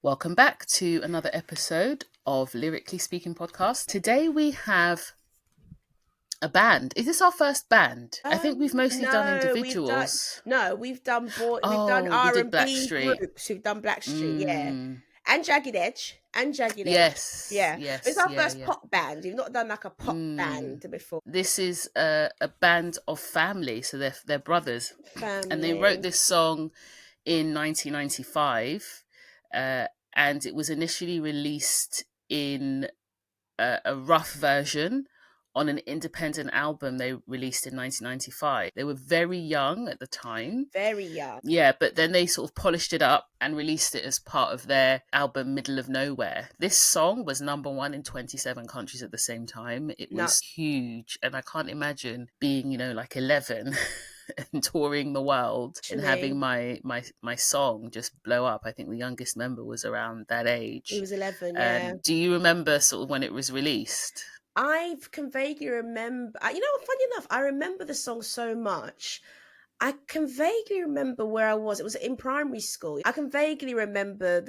Welcome back to another episode of Lyrically Speaking Podcast. Today we have a band. Is this our first band? I think we've mostly done No, individuals. we've done We did R&B Blackstreet. groups. We've done Blackstreet, yeah, Mm, and Jagged Edge, yes, yeah. It's yes, our yeah, first yeah. pop band. We've not done like a pop Mm. band before. This is a band of family, so they're brothers, and they wrote Family, this song in 1995, and it was initially released in a rough version on an independent album they released in 1995. They were very young at the time. very young. Yeah, but then they sort of polished it up and released it as part of their album Middle of Nowhere. This song was number one in 27 countries at the same time. It No, was huge, and I can't imagine being, like 11 and touring the world and having actually, my song just blow up. I think the youngest member was around that he age. was 11. Yeah, Do you remember sort of when it was released? I can vaguely remember. Funny enough, I remember the song so much. I can vaguely remember where I was. It was in primary school. I can vaguely remember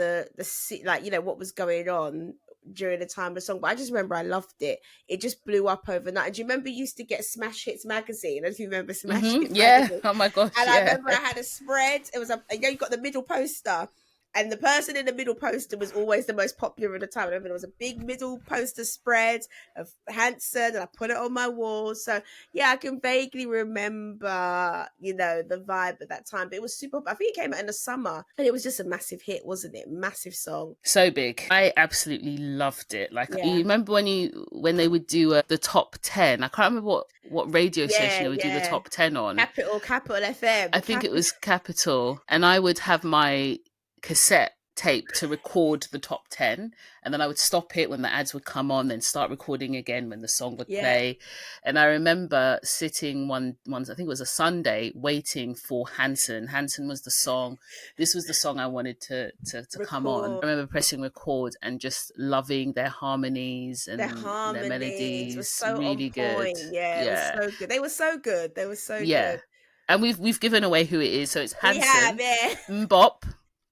what was going on during the time of the song, but I just remember I loved it. It just blew up overnight. And do you remember you used to get Smash Hits magazine? I don't know if you remember Smash Hits Yeah. magazine. Oh my gosh. And I Yeah. remember I had a spread. It was you got the middle poster. And the person in the middle poster was always the most popular at the time. I remember there was a big middle poster spread of Hanson, and I put it on my wall. So yeah, I can vaguely remember, the vibe at that time. But it was super. I think it came out in the summer, and it was just a massive hit, wasn't it? Massive song. So big. I absolutely loved it. Like, you Yeah, remember when they would do the top 10? I can't remember what radio station yeah, they would do the yeah. top 10 on. Capital FM. I think it was Capital, and I would have my cassette tape to record the top 10, and then I would stop it when the ads would come on, then start recording again when the song would Yeah. play. And I remember sitting one I think it was a Sunday, waiting for Hanson. Hanson was the song. This was the song I wanted to come on. I remember pressing record and just loving their harmonies and Their their harmonies was melodies. so Really on good. point. Yeah, it was Yeah. so good. They were so good. They were so Yeah. good. And we've given away who it is. So it's We have, Hanson, yeah. Mmmbop.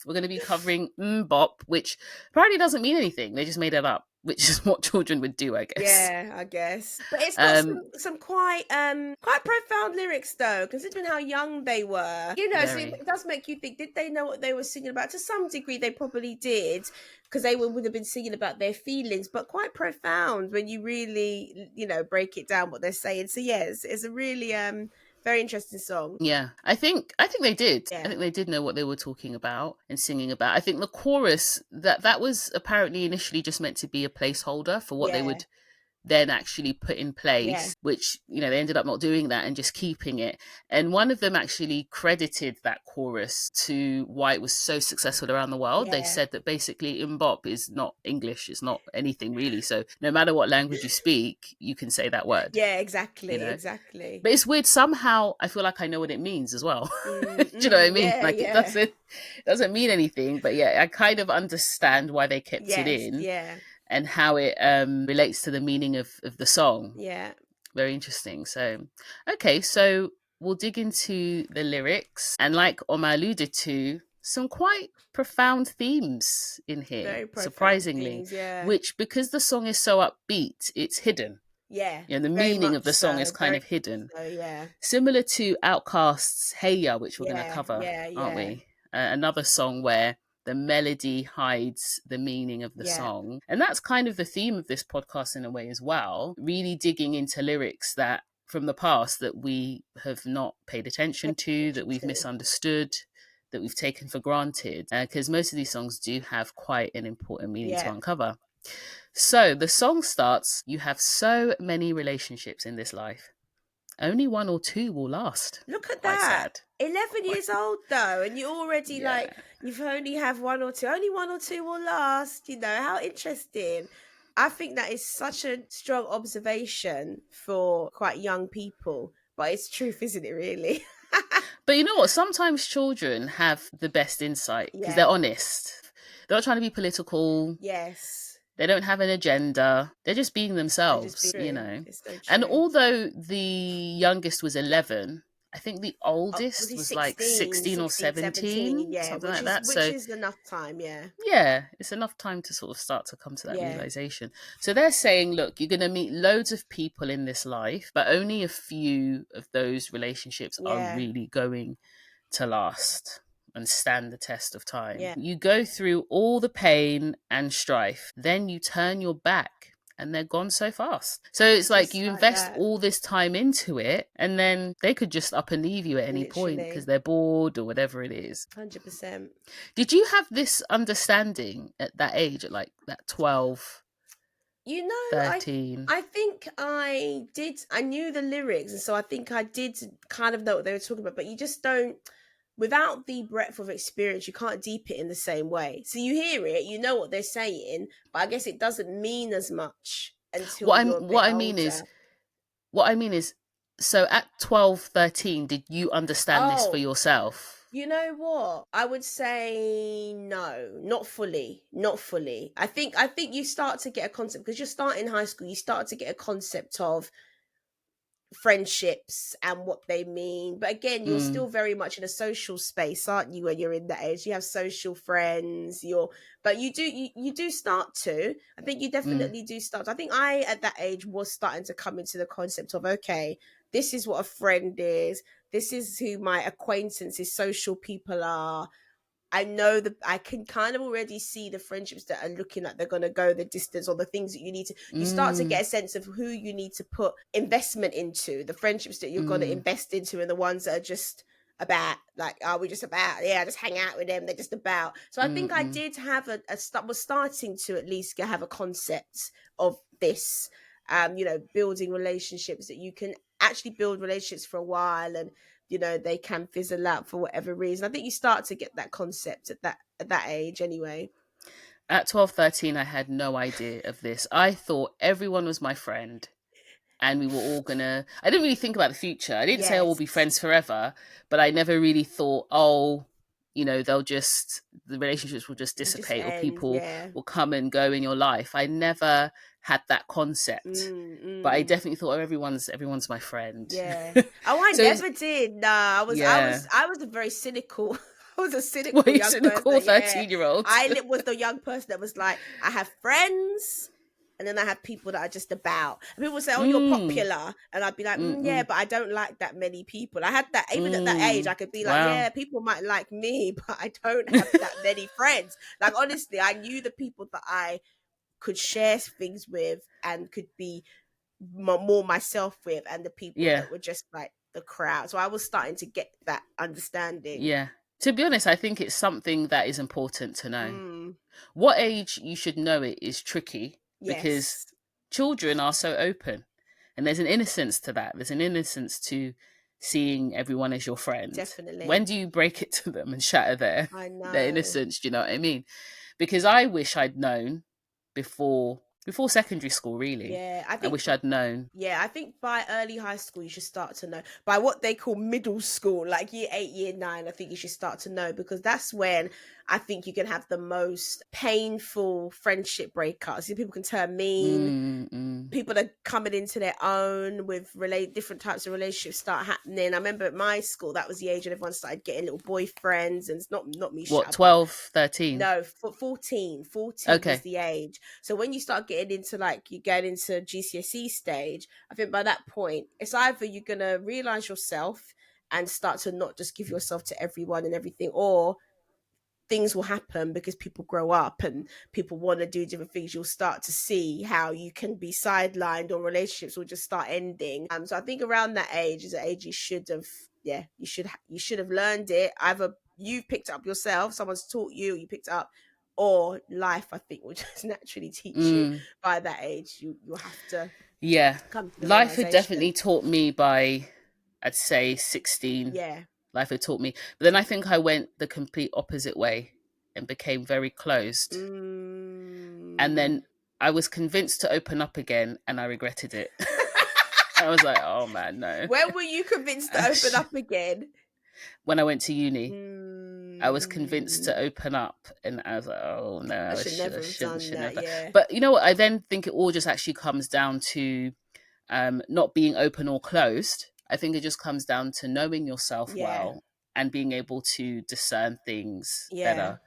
We're going to be covering Mmmbop, which apparently doesn't mean anything. They just made it up, which is what children would do, I guess. Yeah, I guess. But it's got some quite profound lyrics though, considering how young they were. So it does make you think, did they know what they were singing about? To some degree they probably did, because they would have been singing about their feelings, but quite profound when you really, break it down what they're saying. So yes, it's a really very interesting song. Yeah, I think they did. Yeah. I think they did know what they were talking about and singing about. I think the chorus that was apparently initially just meant to be a placeholder for what they would then actually put in place, which they ended up not doing that and just keeping it. And one of them actually credited that chorus to why it was so successful around the world. They said that basically Mmmbop is not English, it's not anything really, so no matter what language you speak, you can say that word. Exactly. But it's weird, somehow I feel like I know what it means as well. Do you know what I mean? It doesn't mean anything, but I kind of understand why they kept it in. And how it relates to the meaning of the song. Yeah. Very interesting. So, okay, so we'll dig into the lyrics. And like Oma alluded to, some quite profound themes in here, Very profound surprisingly. themes, which, because the song is so upbeat, it's hidden. Yeah. The meaning of the song is kind of hidden. Similar to Outkast's Hey Ya, which we're going to cover, aren't we? Another song where the melody hides the meaning of the song. And that's kind of the theme of this podcast in a way as well. Really digging into lyrics that from the past that we have not paid attention to, that we've misunderstood, that we've taken for granted. Because most of these songs do have quite an important meaning to uncover. So the song starts, you have so many relationships in this life. Only one or two will last. Look at Quite that. sad. 11 years old though, and you already you've only have one or two. Only one or two will last. How interesting. I think that is such a strong observation for quite young people, but it's truth, isn't it, really? But you know what? Sometimes children have the best insight because they're honest. They're not trying to be political. Yes. They don't have an agenda. They're just being themselves, It's so true. And although the youngest was 11, I think the Was oldest he was like 16, 16 or 16, 17? 17, Yeah, something like which is that. So enough time, yeah. yeah, it's enough time to sort of start to come to that Yeah. realization. So they're saying, look, you're going to meet loads of people in this life, but only a few of those relationships are Yeah. really going to last and stand the test of time. Yeah. You go through all the pain and strife, then you turn your back and they're gone so fast. So it's like Just you like invest that. all this time into it and then they could just up and leave you at any point because Literally. they're bored or whatever it is. 100%. Did you have this understanding at that age, at like that 12, You know, 13? I think I did. I knew the lyrics, and so I think I did kind of know what they were talking about. But you just don't, without the breadth of experience, you can't deep it in the same way. So you hear it, you know what they're saying, but I guess it doesn't mean as much until What I'm you're a bit what I mean older. is what I mean is so at 12, 13, did you understand this for Oh, yourself? you know what? I would say no, not fully, not fully. I think you start to get a concept because you're starting high school. You start to get a concept of friendships and what they mean, but again, you're still very much in a social space, aren't you? When you're in that age, you have social friends, but you do start to, I think you definitely do start to, I think I at that age was starting to come into the concept of, okay, this is what a friend is, this is who my acquaintances, social people are. I know that I can kind of already see the friendships that are looking like they're going to go the distance, or the things that you start to get a sense of who you need to put investment into, the friendships that you're going to invest into, and the ones that are just about, like, are we just about, yeah, just hang out with them, they're just about. So I think I did have was starting to at least have a concept of this, building relationships, that you can actually build relationships for a while, and they can fizzle out for whatever reason. I think you start to get that concept at that age anyway. At 12, 13, I had no idea of this. I thought everyone was my friend and we were all gonna, I didn't really think about the future. I didn't say, oh, we'll Yes. be friends forever, but I never really thought, oh, the relationships will just You just dissipate or end, people yeah. will come and go in your life. I never had that concept, but I definitely thought, oh, everyone's my friend. Yeah. Oh, I So never did. Nah, yeah. I was a very cynical. I was a What cynical are you young cynical person. Yeah, 13-year-old? I was the young person that was like, I have friends, and then I have people that are just about. And people say, "Oh, you're popular," and I'd be like, "Yeah, but I don't like that many people." I had that even at that age. I could be like, Wow. "Yeah, people might like me, but I don't have that many friends." Like, honestly, I knew the people that I could share things with and could be more myself with, and the people Yeah. that were just like the crowd. So I was starting to get that understanding. Yeah. To be honest, I think it's something that is important to know. Mm, What age you should know it is tricky because yes, children are so open and there's an innocence to that. There's an innocence to seeing everyone as your friend. When definitely. do you break it to them and shatter I their know. innocence? Do you know what I mean? Because I wish I'd known before secondary school, really. Yeah, I wish I'd known. I think by early high school you should start to know. By what they call middle school, like year 8, year 9, I think you should start to know, because that's when I think you can have the most painful friendship breakups. People can turn mean. People are coming into their own with different types of relationships start happening. I remember at my school, that was the age when everyone started getting little boyfriends, and it's not What, Misha, but 12, 13? no, 14. 14 was Okay. the age. So when you start getting into, like, you get into GCSE stage, I think by that point, it's either you're going to realize yourself and start to not just give yourself to everyone and everything, or things will happen because people grow up and people want to do different things. You'll start to see how you can be sidelined, or relationships will just start ending. So I think around that age is the age you should have, you should have learned it. Either you picked it up yourself, someone's taught you, you picked it up, or life, I think, will just naturally teach you. By that age, you'll have to Yeah. come to the Life had realization. definitely taught me by, I'd say, 16. Yeah. Life had taught me. But then I think I went the complete opposite way and became very closed. And then I was convinced to open up again and I regretted it. I was like, oh man, no. When were you convinced to open up again? When I went to uni, I was convinced to Mm. open up and I was like, oh no, I should I never have shouldn't, done should that. never. Yeah. But you know what? I then think it all just actually comes down to not being open or closed. I think it just comes down to knowing yourself well and being able to discern things better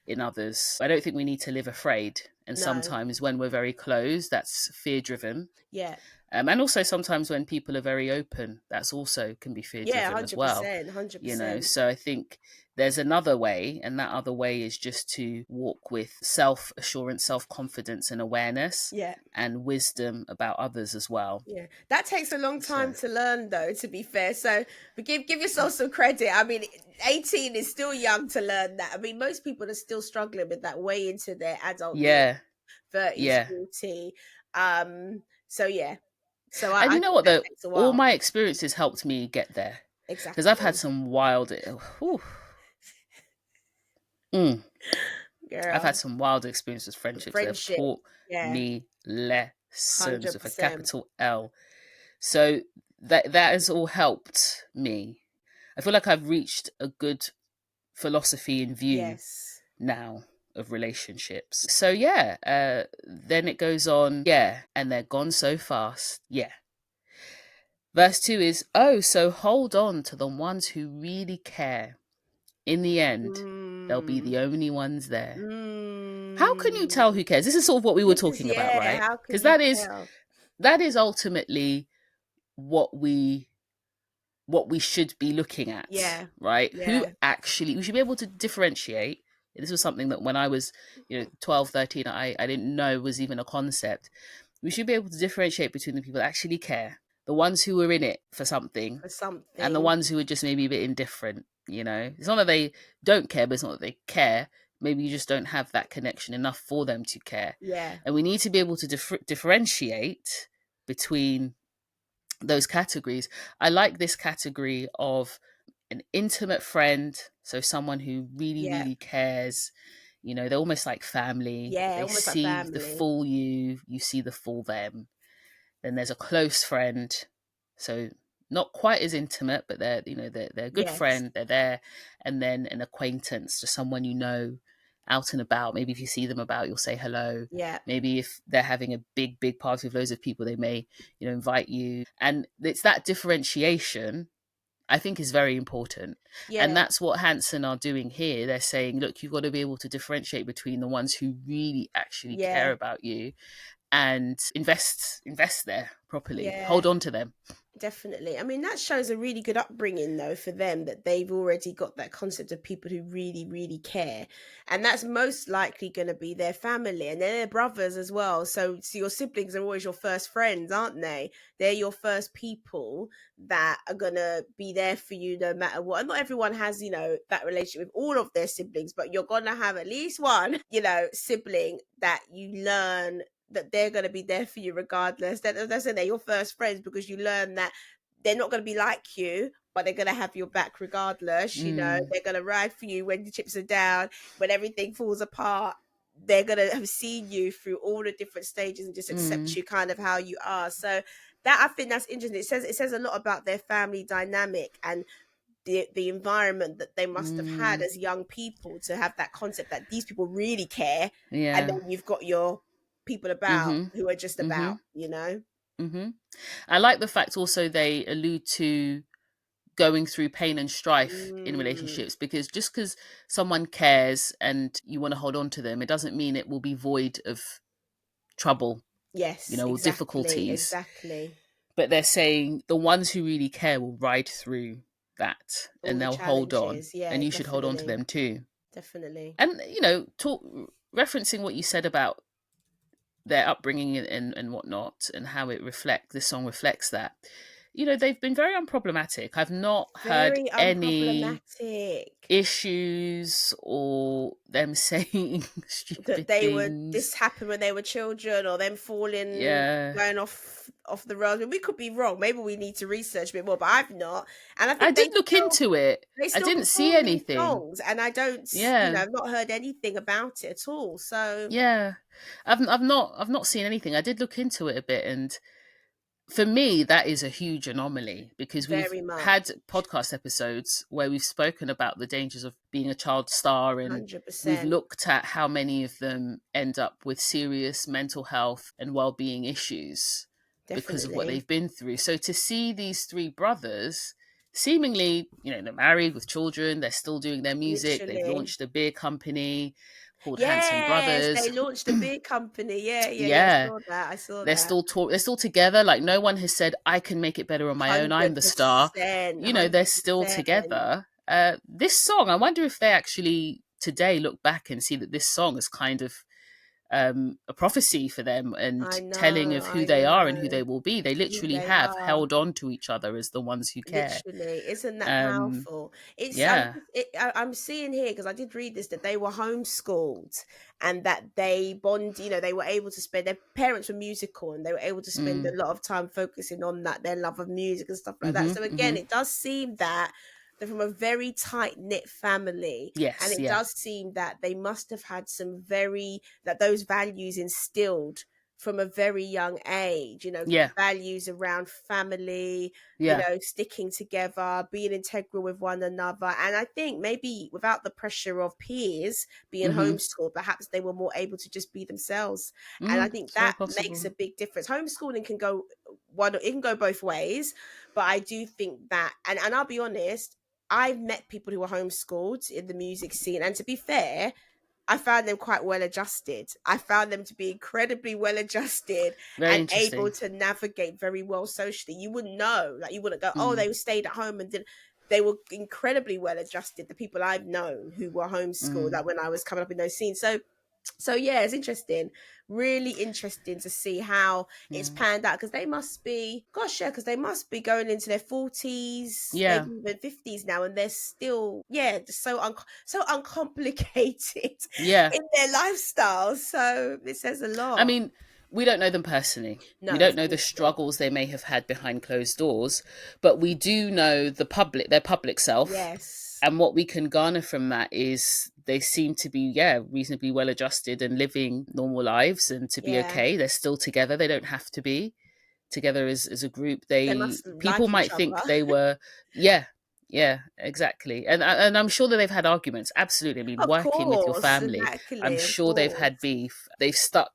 in others. I don't think we need to live afraid. And sometimes when we're very closed, that's fear driven. And also sometimes when people are very open, that's also can be fear driven as well. 100%. So I think there's another way, and that other way is just to walk with self-assurance, self-confidence and awareness and wisdom about others as well. That takes a long time to learn, though, to be fair. So give yourself some credit. I mean, 18 is still young to learn that. I mean, most people are still struggling with that way into their adult years, 30s, 40. So and you know what though, all my experiences helped me get there. Exactly. Because I've had some wild I've had some wild experiences, friendships that have taught me lessons 100%. With a capital L. So that has all helped me. I feel like I've reached a good philosophy and view now of relationships. So then it goes on, and they're gone so fast. Verse 2 is, so hold on to the ones who really care. In the end, they'll be the only ones there. How can you tell who cares? This is sort of what we were talking about, right? Because that is ultimately what we should be looking at, right? Who actually, we should be able to differentiate. This was something that when I was 12, 13, I didn't know was even a concept. We should be able to differentiate between the people that actually care, the ones who are in it for something, and the ones who are just maybe a bit indifferent. It's not that they don't care, but it's not that they care. Maybe you just don't have that connection enough for them to care. And we need to be able to differentiate between those categories. I like this category of an intimate friend, so someone who really, really cares. They're almost like family. They see like the full you see the full them. Then there's a close friend, so not quite as intimate, but they're they're a good friend. They're there. And then an acquaintance, just someone out and about. Maybe if you see them about, you'll say hello. Maybe if they're having a big party with loads of people, they may invite you. And it's that differentiation I think is very important. And that's what Hanson are doing here. They're saying, look, you've got to be able to differentiate between the ones who really actually care about you and invest there properly. Hold on to them. Definitely. I mean, that shows a really good upbringing, though, for them, that they've already got that concept of people who really, really care. And that's most likely going to be their family and their brothers as well. So your siblings are always your first friends, aren't they? They're your first people that are going to be there for you no matter what. And not everyone has, that relationship with all of their siblings, but you're going to have at least one, sibling that you learn that they're going to be there for you regardless. That's they're your first friends, because you learn that they're not going to be like you, but they're going to have your back regardless. They're going to ride for you when the chips are down, when everything falls apart. They're going to have seen you through all the different stages and just accept you kind of how you are. So that, I think that's interesting. It says a lot about their family dynamic and the environment that they must have had as young people to have that concept that these people really care. And then you've got your people about who are just about, I like the fact also they allude to going through pain and strife in relationships, because just because someone cares and you want to hold on to them, it doesn't mean it will be void of trouble, or difficulties. But they're saying the ones who really care will ride through that and they'll hold on, and you should hold on to them too. Definitely. And referencing what you said about their upbringing and whatnot, and how this song reflects that. They've been very unproblematic. I've not heard any issues or them saying stupid things. This happened when they were children, or them falling, going off the road. I mean, we could be wrong. Maybe we need to research a bit more, but I've not. And I did look into it. I didn't see anything. Songs, and I don't, I've not heard anything about it at all. So I've not seen anything. I did look into it a bit, and for me, that is a huge anomaly, because we've had podcast episodes where we've spoken about the dangers of being a child star, and 100%. We've looked at how many of them end up with serious mental health and well-being issues. because of what Definitely. they've been through. So to see these three brothers seemingly, they're married with children, they're still doing their music, they've Literally. launched a beer company called Hanson Yes, Brothers. they launched a beer company. Yeah, yeah, yeah. I Yeah, saw that. I saw they're that. still together. Like, no one has said I can make it better on my own, I'm the star. 100%. They're still 100%. together. This song, I wonder if they actually today look back and see that this song is kind of a prophecy for them and I telling know. of who I they are and who know they will be. They who literally they have are. held on to each other as the ones who care. Literally, isn't that um powerful? It's yeah. I'm seeing here, because I did read this, that they were homeschooled and that they bond. They were able to spend. Their parents were musical, and they were able to spend a Mm. lot of time focusing on that, their love of music and stuff like that. Mm-hmm, So again, mm-hmm. it does seem that they're from a very tight knit family, and Yes. it Yeah. does seem that they must have had that those values instilled from a very young age. Yeah. Values around family, Yeah. sticking together, being integral with one another. And I think maybe without the pressure of peers being Mm-hmm. homeschooled, perhaps they were more able to just be themselves. And I think It's very that makes possible. a big difference. Homeschooling can go it can go both ways, but I do think that, and I'll be honest, I've met people who were homeschooled in the music scene, and to be fair, I found them quite well adjusted. I found them to be incredibly well adjusted Very and able interesting. to navigate very well socially. You wouldn't know, like you wouldn't go, oh, Mm. they stayed at home and did. They were incredibly well adjusted. The people I've known who were homeschooled, Mm. like when I was coming up in those scenes. So yeah, it's interesting, really interesting to see how it's Yeah. panned out, because they must be, gosh, yeah, because they must be going into their 40s, Yeah. maybe even 50s now, and they're still, yeah, just so uncomplicated Yeah. in their lifestyles. So it says a I lot. mean, we don't know them personally. We No, don't of know the course not. struggles they may have had behind closed doors, but we do know their public self. Yes. And what we can garner from that is they seem to be, yeah, reasonably well adjusted and living normal lives and to be Yeah. okay. They're still together. They don't have to be together as a group. They They must people like each might think other. they were, yeah, yeah, exactly. And I'm sure that they've had arguments. Absolutely. I mean, Of working with your course, family, I'm exactly, of sure they've had course. beef. They've stuck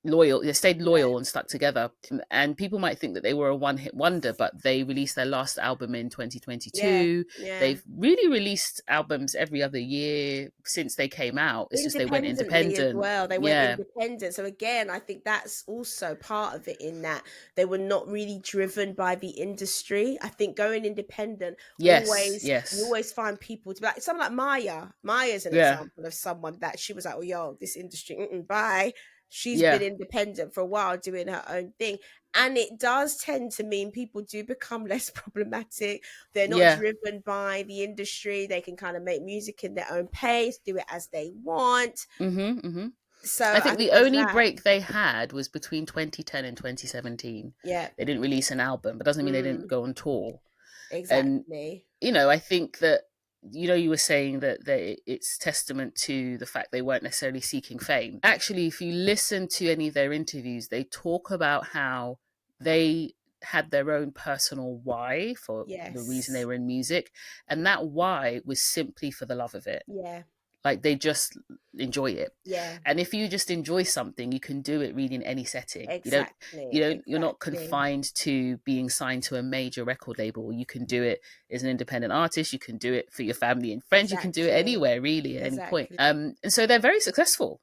loyal, they stayed Yeah, loyal and stuck together. And people might think that they were a one-hit wonder, but they released their last album in yeah, 2022. yeah. They've really released albums every other year since they came out. It's just they went Independently as independent. well. They went Yeah. independent. So again, I think that's also part of it, in that they were not really driven by the industry. I think going independent, Yes. you Yes. always find people to be like, someone like Maya. Maya's an Yeah. example of someone that she was like, oh, yo, this industry, bye. She's been Yeah. independent for a while, doing her own thing. And it does tend to mean people do become less problematic. They're not Yeah. driven by the industry. They can kind of make music in their own pace, do it as they want. Mm-hmm. Mm-hmm. So I I think think the there's only that. break they had was between 2010 and 2017. Yeah. They didn't release an album, but doesn't mean they didn't Mm, go on tour. And exactly. I think that you were saying that it's testament to the fact they weren't necessarily seeking fame. Actually, if you listen to any of their interviews, they talk about how they had their own personal why for the reason they Yes. were in music, and that why was simply for the love of it. Yeah. Like, they just enjoy it. Yeah. And if you just enjoy something, you can do it really in any setting. Exactly. You're not Exactly. confined to being signed to a major record label. You can do it as an independent artist. You can do it for your family and friends. You can do it Exactly. anywhere, really, at any point. Exactly. And so they're very successful.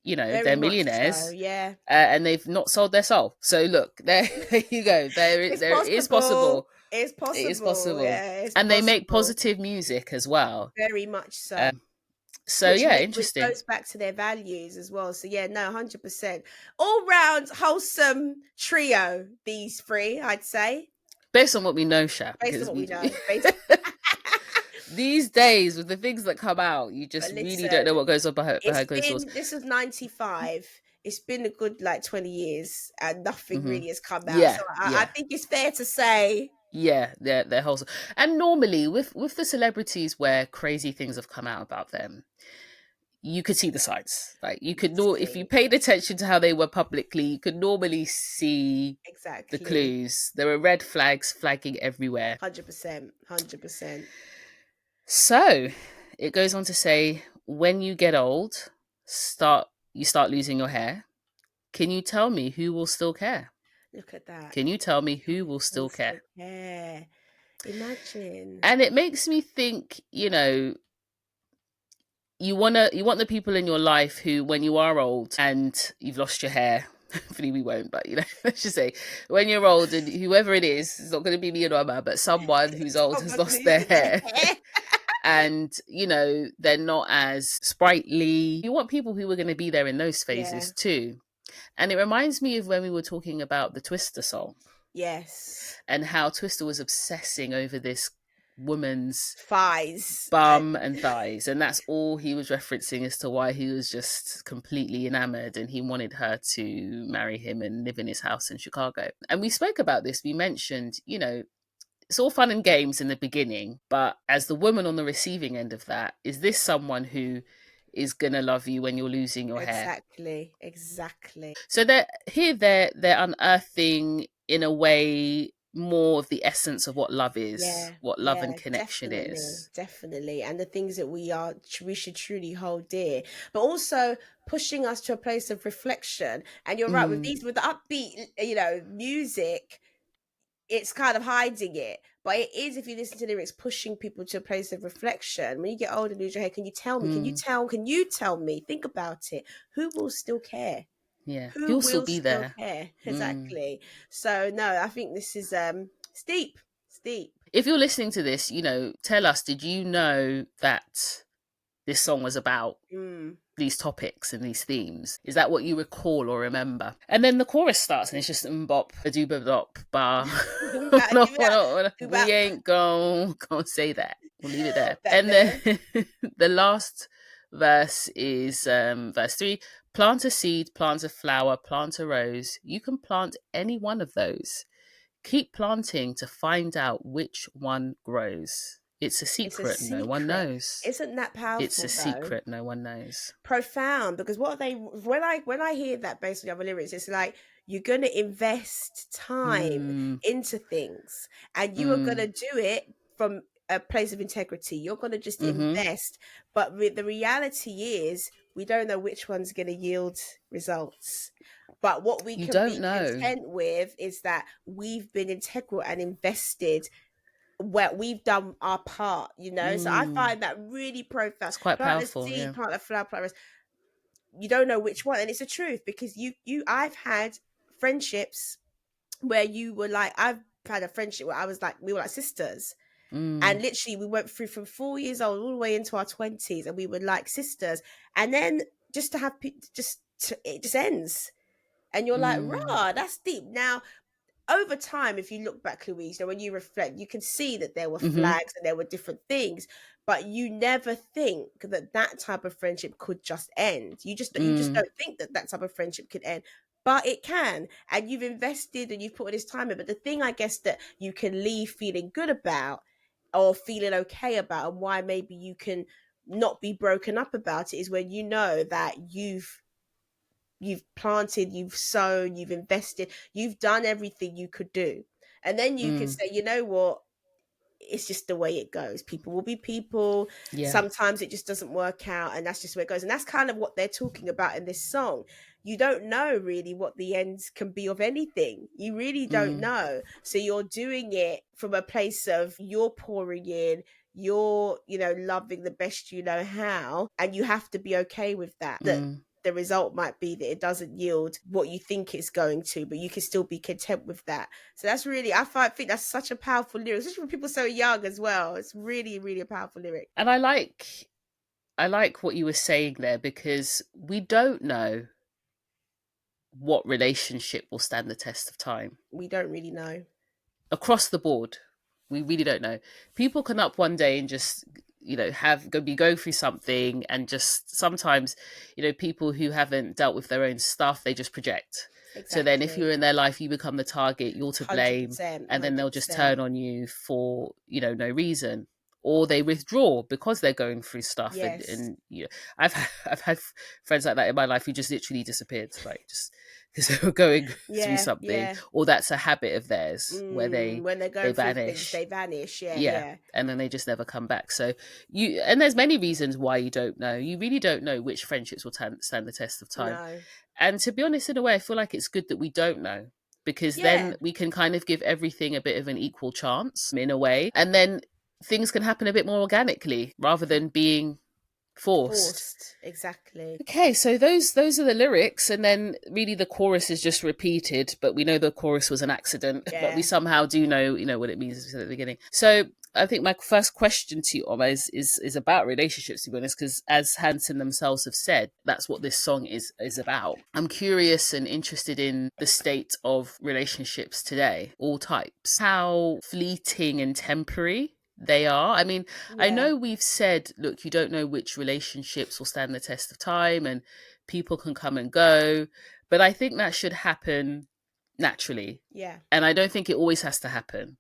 Very They're much so. millionaires, Yeah. and they've not sold their soul. So look, there you go. It's There is possible. possible. It's It is possible. possible, Yeah, it's and they make possible. positive music as well. Very much so. So yeah, Which interesting. goes back to their values as well. So yeah, no, 100%. All round wholesome trio, these three, I'd say. Based on what we know, Sha, Based on because what we we know. Based these days with the things that come out, you But just really don't listen, know what goes on it's behind closed doors. been, this was 95. It's been a good like 20 years and nothing Hmm. really has come out. Yeah, So I yeah, think it's fair to say, yeah. They're wholesome. And normally with the celebrities where crazy things have come out about them, you could see the signs. Like, you could know, if you see, paid attention to how they were publicly, you could normally see the exactly. clues. There were red flags flagging everywhere. 100%. 100%. So it goes on to say, when you get old, you start losing your hair. Can you tell me who will still care? Look at that. Can you tell me who will still care? Still care. Imagine. And it makes me think, you want the people in your life who, when you are old and you've lost your hair, hopefully we won't, but let's just say when you're old and whoever it is, it's not going to be me or Norma, but someone who's old has lost their hair. And they're not as sprightly. You want people who are going to be there in those phases too. And it reminds me of when we were talking about the Twister song. Yes. And how Twister was obsessing over this woman's thighs, bum and thighs, and that's all he was referencing as to why he was just completely enamored and he wanted her to marry him and live in his house in Chicago. And we spoke about this. We mentioned, it's all fun and games in the beginning, but as the woman on the receiving end of that, is this someone who is gonna love you when you're losing your hair? Exactly. So they're unearthing, in a way, more of the essence of what love is, what love and connection is. Definitely. And the things that we should truly hold dear, but also pushing us to a place of reflection. And you're right, with the upbeat, music, it's kind of hiding it. But it is, if you listen to lyrics, pushing people to a place of reflection. When you get older and lose your hair, can you tell me? Can you tell me? Think about it. Who will still care? Yeah, Who he'll will still be there. care? Exactly. So no, I think this is steep. If you're listening to this, tell us, did you know that this song was about these topics and these themes? Is that what you recall or remember? And then the chorus starts and it's just Mmmbop, a dooba-dop, bar. We ain't gonna say that. We'll leave it there. And then the last verse is verse 3. Plant a seed, plant a flower, plant a rose. You can plant any one of those. Keep planting to find out which one grows. It's a secret no one knows. Isn't that powerful? It's a secret no one knows. Profound, because when I hear that based on the other lyrics, it's like you're going to invest time into things and you are going to do it from a place of integrity. You're going to just invest, but the reality is we don't know which one's going to yield results. But what we can be content with is that we've been integral and invested, where we've done our part, So I find that really profound. It's quite powerful. Plant a flower, you don't know which one, and it's the truth, because I've had friendships where I've had a friendship where I was like, we were like sisters. And literally we went through from 4 years old all the way into our 20s, and we were like sisters. And then just to have it just ends, and you're like, rah, that's deep. Now, over time, if you look back, Louise, when you reflect, you can see that there were flags and there were different things, but you never think that type of friendship could just end. You just don't think that type of friendship could end, but it can. And you've invested and you've put all this time in. But the thing, I guess, that you can leave feeling good about or feeling okay about, and why maybe you can not be broken up about it, is when you know that you've planted, you've sown, you've invested, you've done everything you could do. And then you can say, you know what, it's just the way it goes. People will be people. Sometimes it just doesn't work out, and that's just where it goes. And that's kind of what they're talking about in this song. You don't know really what the ends can be of anything. You really don't know. So you're doing it from a place of, you're pouring in, you're loving the best you know how, and you have to be okay with that. The result might be that it doesn't yield what you think it's going to, but you can still be content with that. So that's really, I think that's such a powerful lyric, especially for people so young as well. It's really, really a powerful lyric. And I like what you were saying there, because we don't know what relationship will stand the test of time. We don't really know. Across the board, we really don't know. People can up one day and just be going through something, and just sometimes people who haven't dealt with their own stuff, they just project. So then if you're in their life, you become the target, you're to blame, 100%. And then they'll just turn on you for no reason, or they withdraw because they're going through stuff. And I've had friends like that in my life who just literally disappeared, like just because they were going through something, or that's a habit of theirs where when they're going through things, they vanish. And then they just never come back. So and there's many reasons why you don't know. You really don't know which friendships will stand the test of time. No. And to be honest, in a way, I feel like it's good that we don't know, because then we can kind of give everything a bit of an equal chance in a way. And then things can happen a bit more organically rather than being forced. Exactly. Okay, so those are the lyrics, and then really the chorus is just repeated, but we know the chorus was an accident, but we somehow do know, what it means at the beginning. So I think my first question to you, Oma, is about relationships, to be honest, because as Hanson themselves have said, that's what this song is about. I'm curious and interested in the state of relationships today, all types, how fleeting and temporary they are. I mean, I know we've said, look, you don't know which relationships will stand the test of time and people can come and go, but I think that should happen naturally. Yeah. And I don't think it always has to happen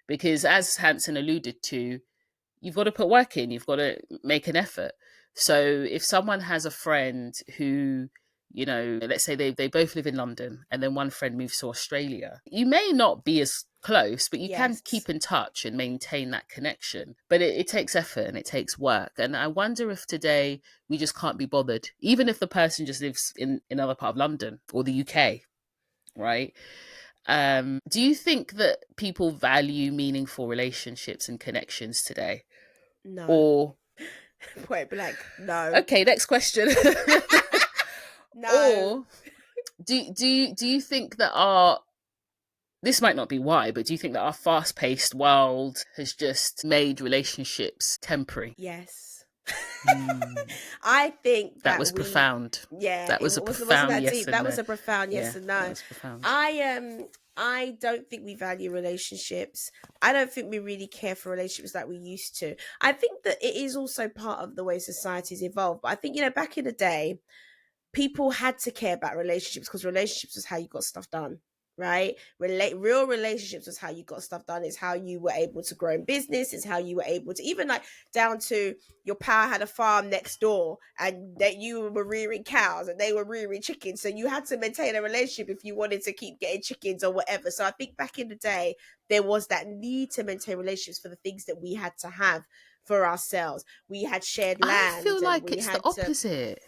because, as Hanson alluded to, you've got to put work in, you've got to make an effort. So if someone has a friend who, let's say they both live in London and then one friend moves to Australia, you may not be as close, but you can keep in touch and maintain that connection. But it takes effort and it takes work. And I wonder if today we just can't be bothered, even if the person just lives in another part of London or the UK, right? Do you think that people value meaningful relationships and connections today? No. Or point blank, no. Okay, next question. No. Or do you think that this might not be why, but do you think that our fast-paced world has just made relationships temporary? Yes. I think that was profound. Yeah, that was a profound yes deep. and that no. was a profound yes and no. That was profound. I don't think we value relationships. I don't think we really care for relationships like we used to. I think that it is also part of the way society's evolved. But I think, back in the day, people had to care about relationships because relationships was how you got stuff done, right? Real relationships was how you got stuff done. It's how you were able to grow in business. It's how you were able to, even like down to your pal had a farm next door and that you were rearing cows and they were rearing chickens. So you had to maintain a relationship if you wanted to keep getting chickens or whatever. So I think back in the day, there was that need to maintain relationships for the things that we had to have for ourselves. We had shared land. I feel like it's the opposite.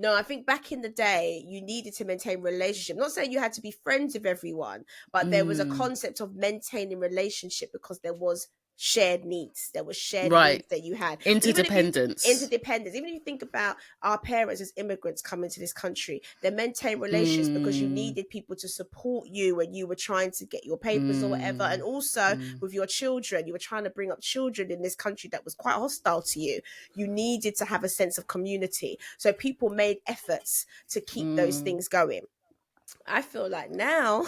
No, I think back in the day, you needed to maintain relationship. Not saying you had to be friends with everyone, but there was a concept of maintaining relationship because there was shared needs. There was shared needs that you had. Interdependence. Even if you think about our parents as immigrants coming to this country, they maintained relations because you needed people to support you when you were trying to get your papers or whatever. And also with your children, you were trying to bring up children in this country that was quite hostile to you. You needed to have a sense of community. So people made efforts to keep those things going. I feel like now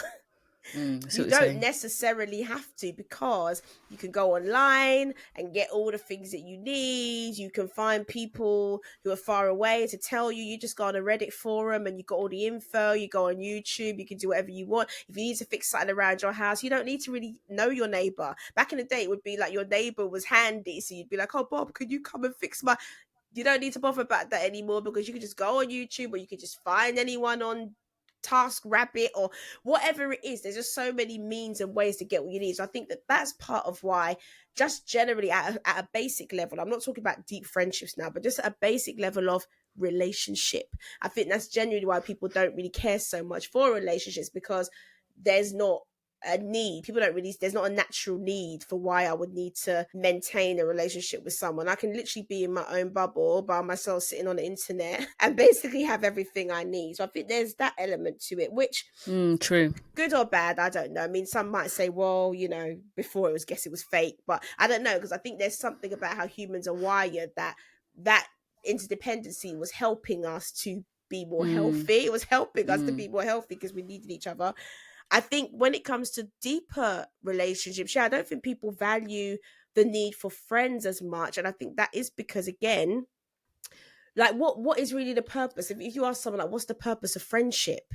you don't necessarily have to, because you can go online and get all the things that you need. You can find people who are far away to tell you. You just go on a Reddit forum and you got all the info. You go on YouTube. You can do whatever you want. If you need to fix something around your house, you don't need to really know your neighbor. Back in the day, it would be like your neighbor was handy, so you'd be like, "Oh, Bob, could you come and fix my..." You don't need to bother about that anymore because you can just go on YouTube or you can just find anyone on Task Rabbit or whatever it is. There's just so many means and ways to get what you need. So I think that that's part of why, just generally at a basic level, I'm not talking about deep friendships now, but just at a basic level of relationship, I think that's genuinely why people don't really care so much for relationships, because there's not a need. People don't really, there's not a natural need for why I would need to maintain a relationship with someone. I can literally be in my own bubble by myself, sitting on the internet, and basically have everything I need. So I think there's that element to it, which true, good or bad, I don't know. I mean, some might say, well, before it was fake, but I don't know, because I think there's something about how humans are wired that interdependency was helping us to be more healthy. It was helping us to be more healthy because we needed each other. I think when it comes to deeper relationships, I don't think people value the need for friends as much. And I think that is because, again, like what is really the purpose? If you ask someone, like, what's the purpose of friendship?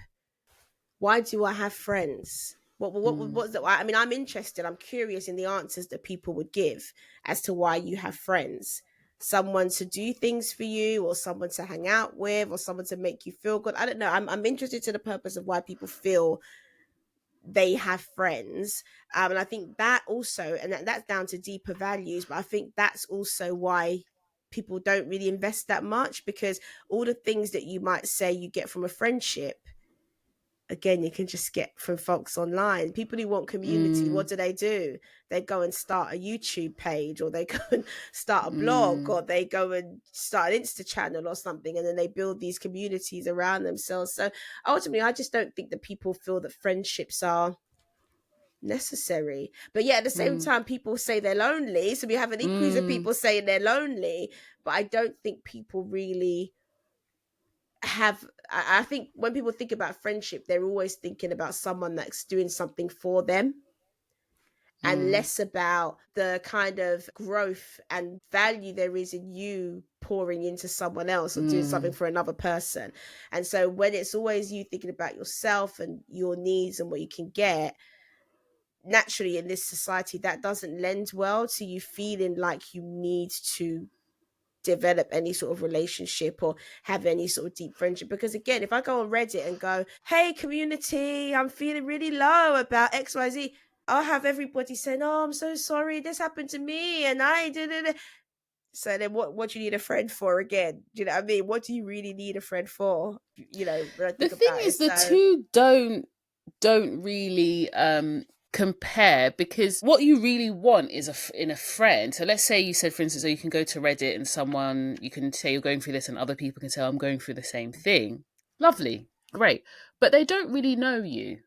Why do I have friends? What's that? I mean, I'm interested. I'm curious in the answers that people would give as to why you have friends. Someone to do things for you, or someone to hang out with, or someone to make you feel good. I don't know. I'm interested to the purpose of why people feel they have friends, and I think that also, and that's down to deeper values, but I think that's also why people don't really invest that much, because all the things that you might say you get from a friendship, again, you can just get from folks online. People who want community, what do? They go and start a YouTube page, or they go and start a blog, or they go and start an Insta channel or something, and then they build these communities around themselves. So ultimately, I just don't think that people feel that friendships are necessary. But yeah, at the same time, people say they're lonely. So we have an increase of people saying they're lonely, but I don't think people really have. I think when people think about friendship, they're always thinking about someone that's doing something for them, and less about the kind of growth and value there is in you pouring into someone else or doing something for another person. And so when it's always you thinking about yourself and your needs and what you can get, naturally in this society, that doesn't lend well to you feeling like you need to develop any sort of relationship or have any sort of deep friendship. Because again, if I go on Reddit and go, hey community, I'm feeling really low about XYZ, I'll have everybody saying, oh, I'm so sorry, this happened to me and I did it. So then what do you need a friend for again? Do you know what I mean? What do you really need a friend for? You know, when I think the thing about is, it, the two don't really compare, because what you really want is in a friend. So let's say you said, for instance, you can go to Reddit and someone, you can say you're going through this and other people can say, oh, I'm going through the same thing. Lovely, great. But they don't really know you.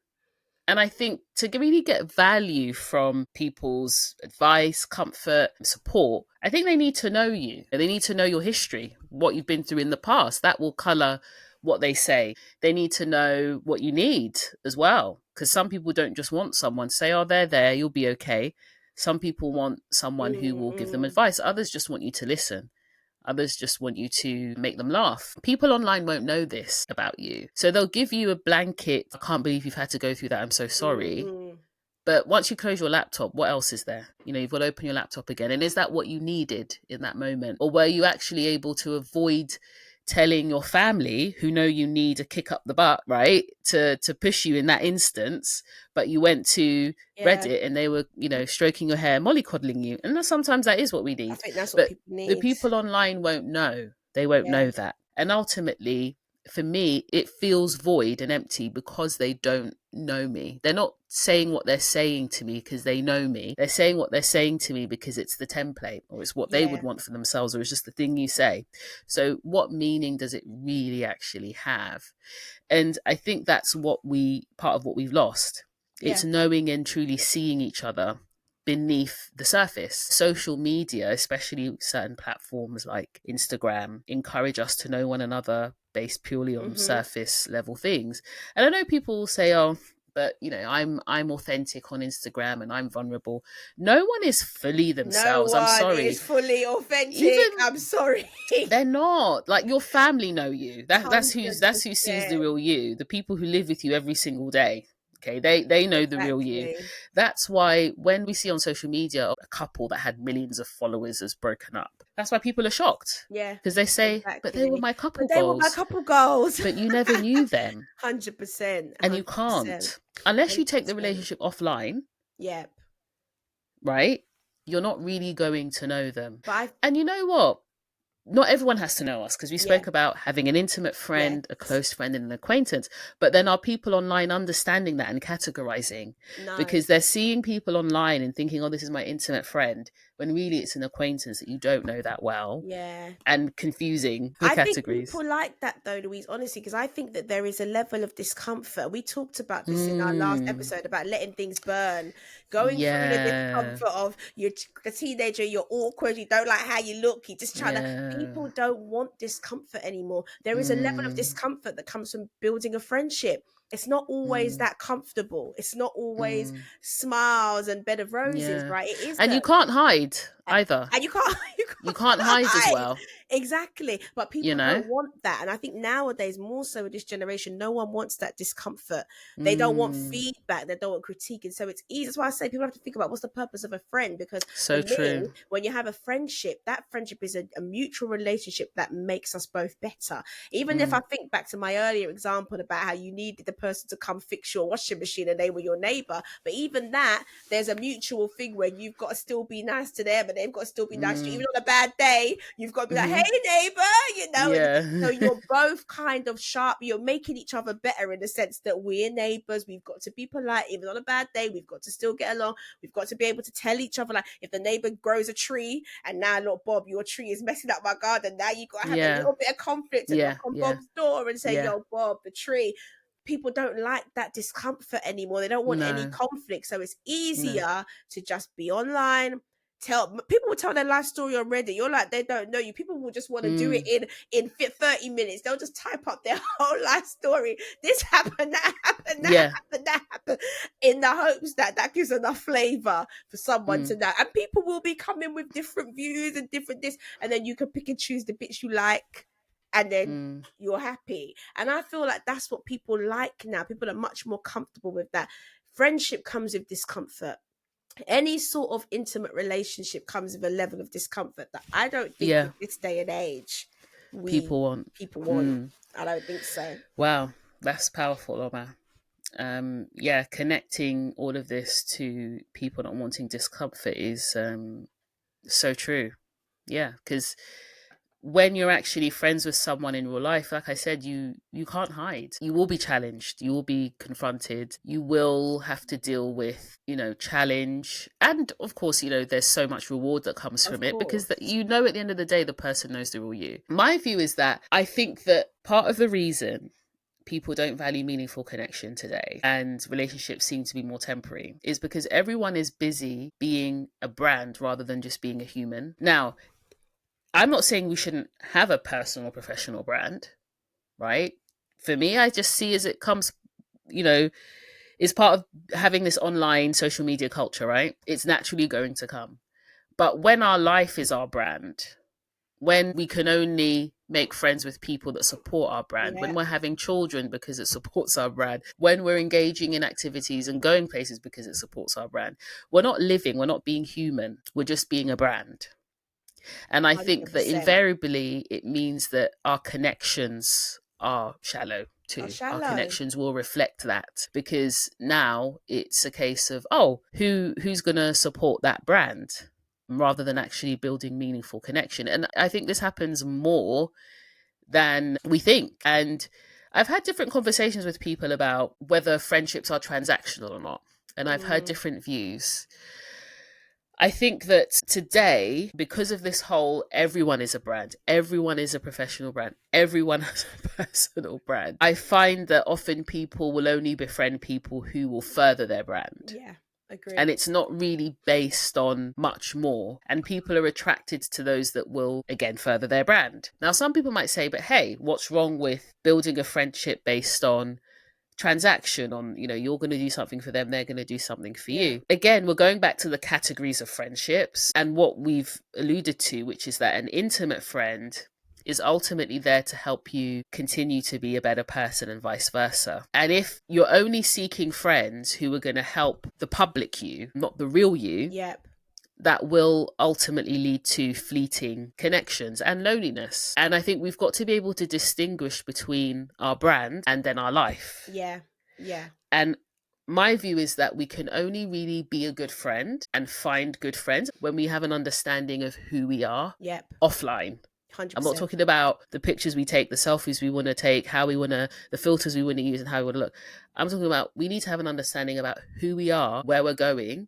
And I think to really get value from people's advice, comfort, support, I think they need to know you. They need to know your history, what you've been through in the past. That will colour what they say. They need to know what you need as well. Because some people don't just want someone to say, oh, they're there, you'll be okay. Some people want someone who will give them advice. Others just want you to listen. Others just want you to make them laugh. People online won't know this about you. So they'll give you a blanket, I can't believe you've had to go through that, I'm so sorry. But once you close your laptop, what else is there? You know, you've got to open your laptop again. And is that what you needed in that moment? Or were you actually able to avoid telling your family, who know you need a kick up the butt, right, to push you in that instance, but you went to Reddit and they were, you know, stroking your hair, mollycoddling you? And sometimes that is what we need. I think that's what but people need. The people online won't know. They won't know that. And ultimately, for me, it feels void and empty because they don't know me. They're not saying what they're saying to me because they know me. They're saying what they're saying to me because it's the template, or it's what they would want for themselves, or it's just the thing you say. So what meaning does it really actually have? And I think that's part of what we've lost. It's knowing and truly seeing each other beneath the surface. Social media, especially certain platforms like Instagram, encourage us to know one another based purely on surface level things. And I know people will say, oh, but you know, I'm authentic on Instagram and I'm vulnerable. No one is fully themselves. No one I'm sorry. is fully authentic. I'm sorry. They're not. Like, your family know you. That's who sees the real you. The people who live with you every single day. Okay, they know the real you. That's why when we see on social media a couple that had millions of followers has broken up, that's why people are shocked. Yeah. Because they say, but they were my couple goals. They were my couple goals. But you never knew them. 100%. And you can't. Unless you take the relationship offline. Yep. Right? You're not really going to know them. And you know what? Not everyone has to know us, because we spoke about having an intimate friend, a close friend, and an acquaintance. But then are people online understanding that and categorizing? No. Because they're seeing people online and thinking, oh, this is my intimate friend, when really it's an acquaintance that you don't know that well. Yeah. And confusing the categories. I think people like that though, Louise, honestly, because I think that there is a level of discomfort. We talked about this in our last episode about letting things burn, going through the discomfort of you're a teenager, you're awkward, you don't like how you look, you're just trying to. People don't want discomfort anymore. There is a level of discomfort that comes from building a friendship. It's not always that comfortable. It's not always smiles and bed of roses, right? It is, and you can't hide either. And you can't hide as well. Exactly. But people don't want that. And I think nowadays, more so with this generation, no one wants that discomfort. They don't want feedback. They don't want critique. And so it's easy. That's why I say people have to think about what's the purpose of a friend. Because for me, when you have a friendship, that friendship is a mutual relationship that makes us both better. Even if I think back to my earlier example about how you needed the person to come fix your washing machine and they were your neighbor. But even that, there's a mutual thing where you've got to still be nice to them and they've got to still be nice to you. Even on a bad day, you've got to be like, hey, neighbor, so you're both kind of sharp. You're making each other better in the sense that we're neighbors. We've got to be polite. Even on a bad day, we've got to still get along. We've got to be able to tell each other, like, if the neighbor grows a tree and now, look, Bob, your tree is messing up my garden. Now you got to have a little bit of conflict and knock on Bob's door and say, yo, Bob, the tree. People don't like that discomfort anymore. They don't want any conflict. So it's easier to just be online. People will tell their life story on Reddit. You're like, they don't know you. People will just want to do it in 30 minutes. They'll just type up their whole life story. This happened, that happened, that happened, in the hopes that gives enough flavor for someone to know. And people will be coming with different views and different this, and then you can pick and choose the bits you like, and then you're happy. And I feel like that's what people like now. People are much more comfortable with that. Friendship comes with discomfort. Any sort of intimate relationship comes with a level of discomfort that I don't think in this day and age people want. I don't think so. Wow, that's powerful, Omar. Connecting all of this to people not wanting discomfort is so true. Yeah, because when you're actually friends with someone in real life, like I said, you can't hide. You will be challenged. You will be confronted. You will have to deal with, challenge. And of course, there's so much reward that comes from it, because at the end of the day, the person knows the real you. My view is that I think that part of the reason people don't value meaningful connection today and relationships seem to be more temporary is because everyone is busy being a brand rather than just being a human. Now, I'm not saying we shouldn't have a personal or professional brand, right? For me, I just see as it comes, is part of having this online social media culture, right? It's naturally going to come. But when our life is our brand, when we can only make friends with people that support our brand, when we're having children because it supports our brand, when we're engaging in activities and going places because it supports our brand, we're not living, we're not being human, we're just being a brand. And I 100%. Think that invariably it means that our connections are shallow too. Our connections will reflect that, because now it's a case of, who's going to support that brand, rather than actually building meaningful connection. And I think this happens more than we think. And I've had different conversations with people about whether friendships are transactional or not. And I've heard different views. I think that today, because of this whole everyone is a brand, everyone is a professional brand, everyone has a personal brand, I find that often people will only befriend people who will further their brand. Yeah. Agree. And it's not really based on much more. And people are attracted to those that will, again, further their brand. Now, some people might say, but hey, what's wrong with building a friendship based on transaction, on, you're going to do something for them, they're going to do something for you? Again, we're going back to the categories of friendships and what we've alluded to, which is that an intimate friend is ultimately there to help you continue to be a better person, and vice versa. And if you're only seeking friends who are going to help the public you, not the real you, that will ultimately lead to fleeting connections and loneliness. And I think we've got to be able to distinguish between our brand and then our life. Yeah. And my view is that we can only really be a good friend and find good friends when we have an understanding of who we are offline. 100%. I'm not talking about the pictures we take, the selfies we want to take, the filters we want to use and how we want to look. I'm talking about, we need to have an understanding about who we are, where we're going.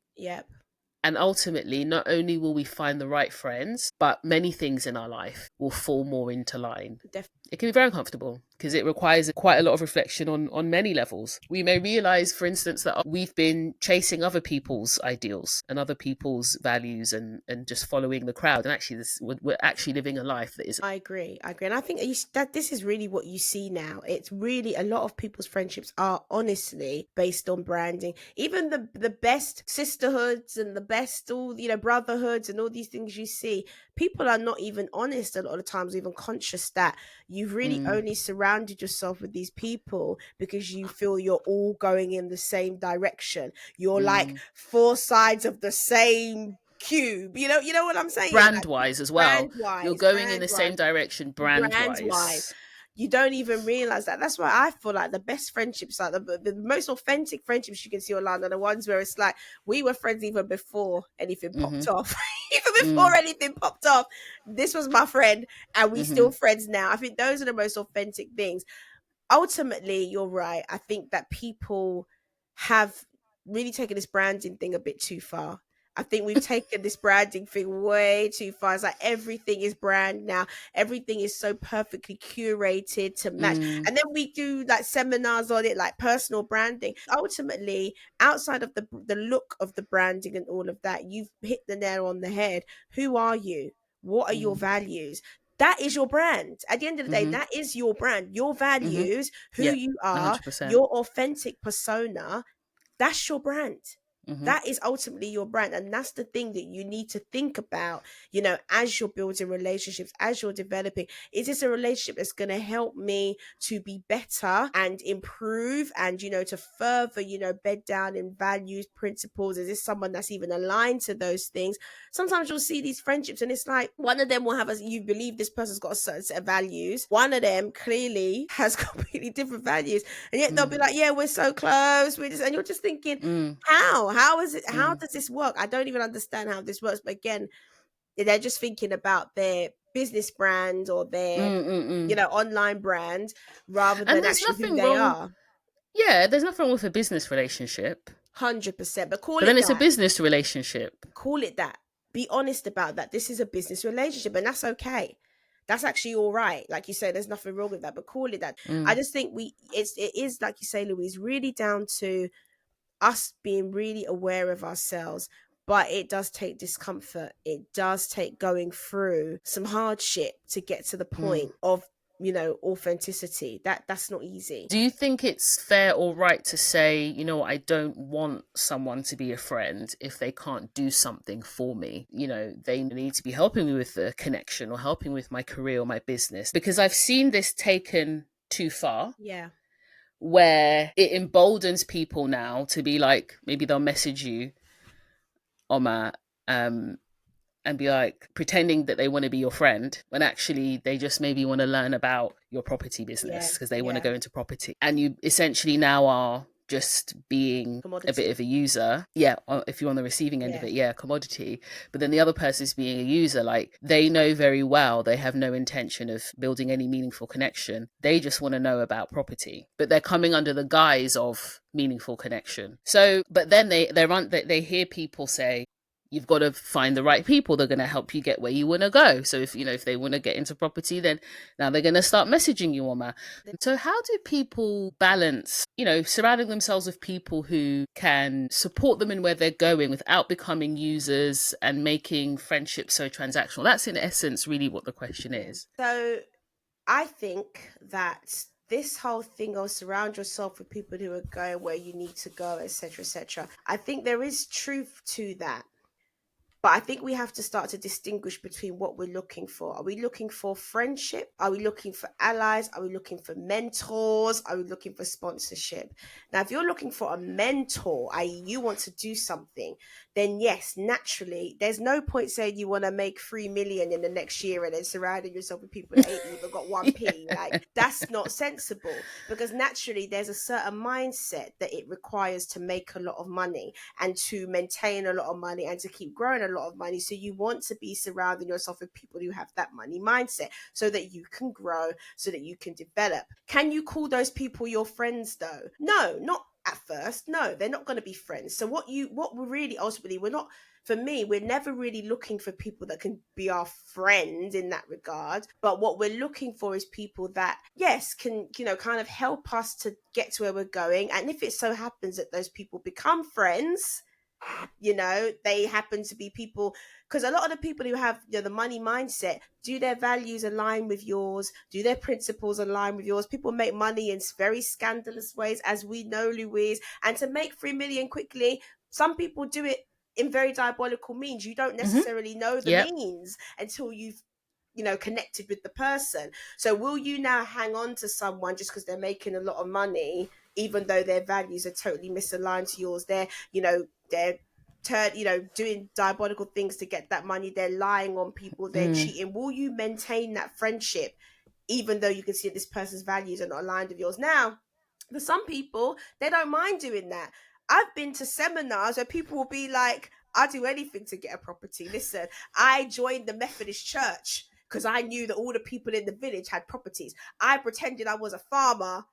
And ultimately, not only will we find the right friends, but many things in our life will fall more into line. It can be very uncomfortable because it requires quite a lot of reflection on many levels. We may realize, for instance, that we've been chasing other people's ideals and other people's values and just following the crowd. And actually, we're actually living a life that is... I agree. And I think that this is really what you see now. It's really, a lot of people's friendships are honestly based on branding. Even the best sisterhoods and the best, all, brotherhoods and all these things you see, people are not even honest a lot of the times, even conscious that you've really only surrounded yourself with these people because you feel you're all going in the same direction. You're like four sides of the same cube. You know what I'm saying? Brand-wise as well. You're going in the same direction brand-wise. You don't even realize that. That's why I feel like the best friendships, like the most authentic friendships you can see online, are the ones where it's like, we were friends even before anything popped off. even before anything popped off, this was my friend and we still friends now. I think those are the most authentic things. Ultimately, you're right. I think that people have really taken this branding thing a bit too far. I think we've taken this branding thing way too far. It's like everything is brand now. Everything is so perfectly curated to match. And then we do like seminars on it, like personal branding. Ultimately, outside of the look of the branding and all of that, you've hit the nail on the head. Who are you? What are your values? That is your brand. At the end of the day, that is your brand, your values, who you are, 100%. your authentic persona. That's your brand. That is ultimately your brand. And that's the thing that you need to think about, as you're building relationships, as you're developing. Is this a relationship that's going to help me to be better and improve and, to further, bed down in values, principles? Is this someone that's even aligned to those things? Sometimes you'll see these friendships and it's like one of them will have you believe this person's got a certain set of values. One of them clearly has completely different values. And yet they'll be like, yeah, we're so close. And you're just thinking, how is it? How does this work? I don't even understand how this works. But again, they're just thinking about their business brand or their, online brand rather than actually who they are. Yeah, there's nothing wrong with a business relationship. 100%. But then it's a business relationship. Call it that. Be honest about that. This is a business relationship and that's okay. That's actually all right. Like you say, there's nothing wrong with that, but call it that. I just think it is, like you say, Louise, really down to us being really aware of ourselves. But it does take discomfort. It does take going through some hardship to get to the point of authenticity. That's not easy. Do you think it's fair or right to say, I don't want someone to be a friend if they can't do something for me? They need to be helping me with the connection or helping with my career or my business, because I've seen this taken too far. Yeah. Where it emboldens people now to be like, maybe they'll message you, Oma, and be like pretending that they want to be your friend when actually they just maybe want to learn about your property business because they want to go into property, and you essentially now are just being a bit of a user. If you're on the receiving end of it, commodity. But then the other person is being a user. Like, they know very well they have no intention of building any meaningful connection. They just want to know about property, but they're coming under the guise of meaningful connection. So, but then they hear people say, you've got to find the right people. They're going to help you get where you want to go. So if they want to get into property, then now they're going to start messaging you on that. So how do people balance, surrounding themselves with people who can support them in where they're going without becoming users and making friendships so transactional? That's in essence really what the question is. So I think that this whole thing of surround yourself with people who are going where you need to go, etc., etc. I think there is truth to that. But I think we have to start to distinguish between what we're looking for. Are we looking for friendship? Are we looking for allies? Are we looking for mentors? Are we looking for sponsorship? Now, if you're looking for a mentor, i.e. you want to do something, then yes, naturally, there's no point saying you want to make 3 million in the next year and then surrounding yourself with people that ain't even got 1p. Like, that's not sensible, because naturally there's a certain mindset that it requires to make a lot of money and to maintain a lot of money and to keep growing a lot of money. So you want to be surrounding yourself with people who have that money mindset so that you can grow, so that you can develop. Can you call those people your friends though? No, not at first. No, they're not going to be friends. So what we're really ultimately, we're never really looking for people that can be our friends in that regard. But what we're looking for is people that, yes, can, kind of help us to get to where we're going. And if it so happens that those people become friends, they happen to be people, because a lot of the people who have the money mindset, do their values align with yours? Do their principles align with yours? People make money in very scandalous ways, as we know, Louise. And to make 3 million quickly, some people do it in very diabolical means. You don't necessarily know the means until you've connected with the person. So will you now hang on to someone just because they're making a lot of money, even though their values are totally misaligned to yours? They're doing diabolical things to get that money. They're lying on people. They're cheating. Will you maintain that friendship, even though you can see this person's values are not aligned with yours? Now, for some people, they don't mind doing that. I've been to seminars where people will be like, I'll do anything to get a property. Listen, I joined the Methodist church because I knew that all the people in the village had properties. I pretended I was a farmer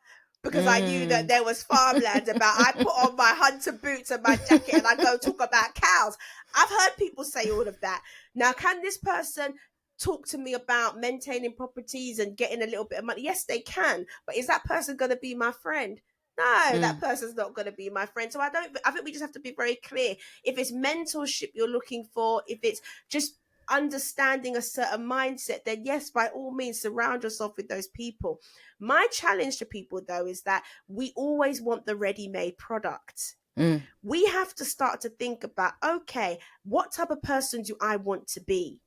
because I knew that there was farmland about. I put on my hunter boots and my jacket and I go talk about cows. I've heard people say all of that. Now, can this person talk to me about maintaining properties and getting a little bit of money? Yes, they can. But is that person going to be my friend? No, that person's not going to be my friend. So I think we just have to be very clear. If it's mentorship you're looking for, if it's just understanding a certain mindset, then yes, by all means, surround yourself with those people. My challenge to people, though, is that we always want the ready-made product. We have to start to think about, okay, what type of person do I want to be?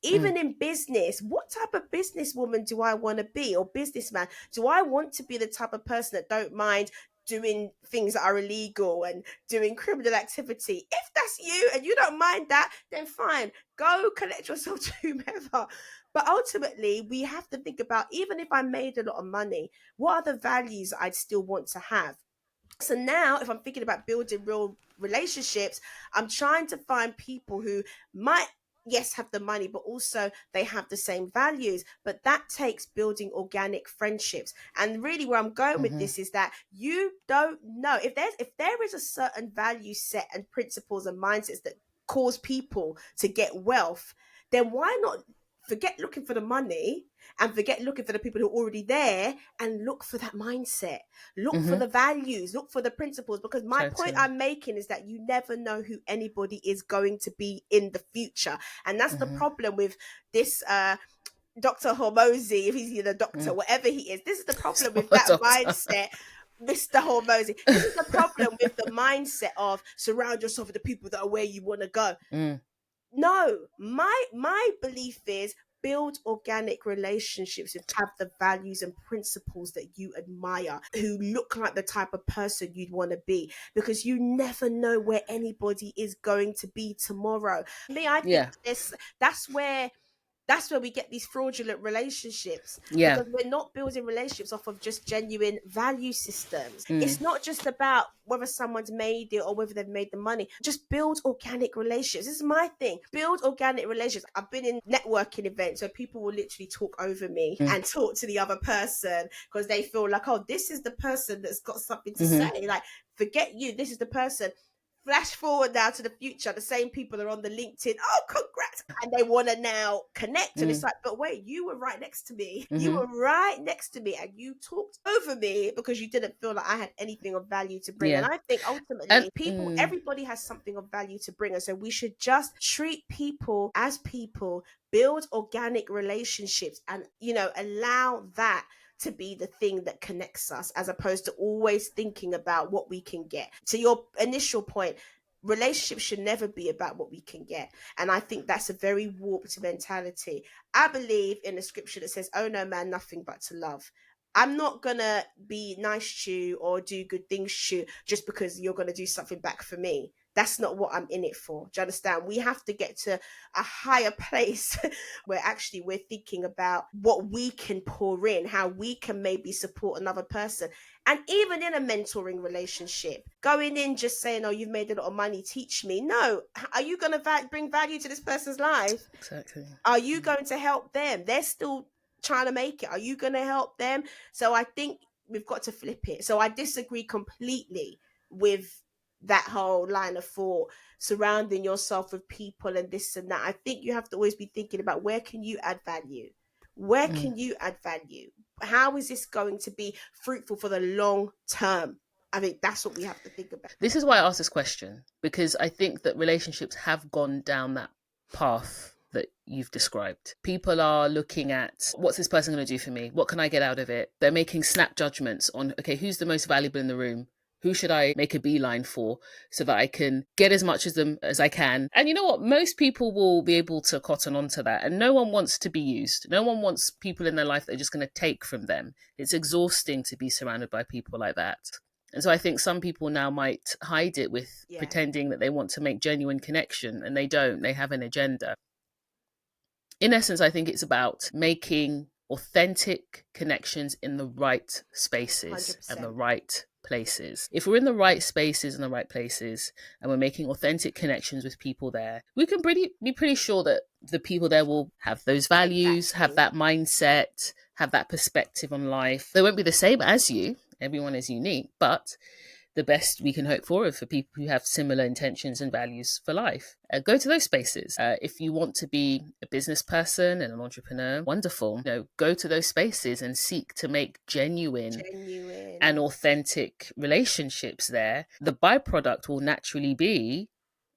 Even in business, what type of businesswoman do I want to be, or businessman? Do I want to be the type of person that don't mind doing things that are illegal and doing criminal activity? If that's you and you don't mind that, then fine, go connect yourself to whomever. But ultimately, we have to think about, even if I made a lot of money, what are the values I'd still want to have? So now, if I'm thinking about building real relationships, I'm trying to find people who might, yes, have the money, but also they have the same values. But that takes building organic friendships. And really where I'm going with this is that you don't know if there is a certain value set and principles and mindsets that cause people to get wealth, then why not forget looking for the money and forget looking for the people who are already there and look for that mindset, look for the values, look for the principles? Because my point I'm making is that you never know who anybody is going to be in the future. And that's the problem with this Dr. Hormozy, if he's a doctor, whatever he is. This is the problem with that mindset. Mr. Hormozy. This is the problem with the mindset of surround yourself with the people that are where you want to go. No, my belief is build organic relationships who have the values and principles that you admire, who look like the type of person you'd want to be, because you never know where anybody is going to be tomorrow. I think that's where we get these fraudulent relationships, because we're not building relationships off of just genuine value systems. It's not just about whether someone's made it or whether they've made the money. Just build organic relationships. This is my thing. Build organic relationships. I've been in networking events where people will literally talk over me and talk to the other person because they feel like, oh, this is the person that's got something to say. Like, forget you. This is the person. Flash forward now to the future, the same people are on the LinkedIn, oh, congrats, and they want to now connect. And it's like, but wait, you were right next to me. You were right next to me and you talked over me because you didn't feel like I had anything of value to bring. And I think ultimately everybody has something of value to bring. And so we should just treat people as people, build organic relationships, and, allow that to be the thing that connects us, as opposed to always thinking about what we can get. To your initial point, relationships should never be about what we can get. And I think that's a very warped mentality. I believe in the scripture that says, oh no man, nothing but to love. I'm not going to be nice to you or do good things to you just because you're going to do something back for me. That's not what I'm in it for. Do you understand? We have to get to a higher place where actually we're thinking about what we can pour in, how we can maybe support another person. And even in a mentoring relationship, going in just saying, oh, you've made a lot of money, teach me. No. Are you going to bring value to this person's life? Exactly. Are you going to help them? They're still trying to make it. Are you going to help them? So I think we've got to flip it. So I disagree completely with that whole line of thought, surrounding yourself with people and this and that. I think you have to always be thinking about, where can you add value? Where can you add value? How is this going to be fruitful for the long term? I think that's what we have to think about. This is why I asked this question, because I think that relationships have gone down that path that you've described. People are looking at, what's this person going to do for me? What can I get out of it? They're making snap judgments on, okay, who's the most valuable in the room? Who should I make a beeline for so that I can get as much of them as I can? And you know what? Most people will be able to cotton onto that. And no one wants to be used. No one wants people in their life that are just going to take from them. It's exhausting to be surrounded by people like that. And so I think some people now might hide it with pretending that they want to make genuine connection, and they don't. They have an agenda. In essence, I think it's about making authentic connections in the right spaces 100%. and the right places. If we're in the right spaces and the right places and we're making authentic connections with people there, we can be pretty sure that the people there will have those values, have that mindset, have that perspective on life. They won't be the same as you. Everyone is unique, but the best we can hope for is for people who have similar intentions and values for life. Go to those spaces. If you want to be a business person and an entrepreneur, wonderful. Go to those spaces and seek to make genuine and authentic relationships there. The byproduct will naturally be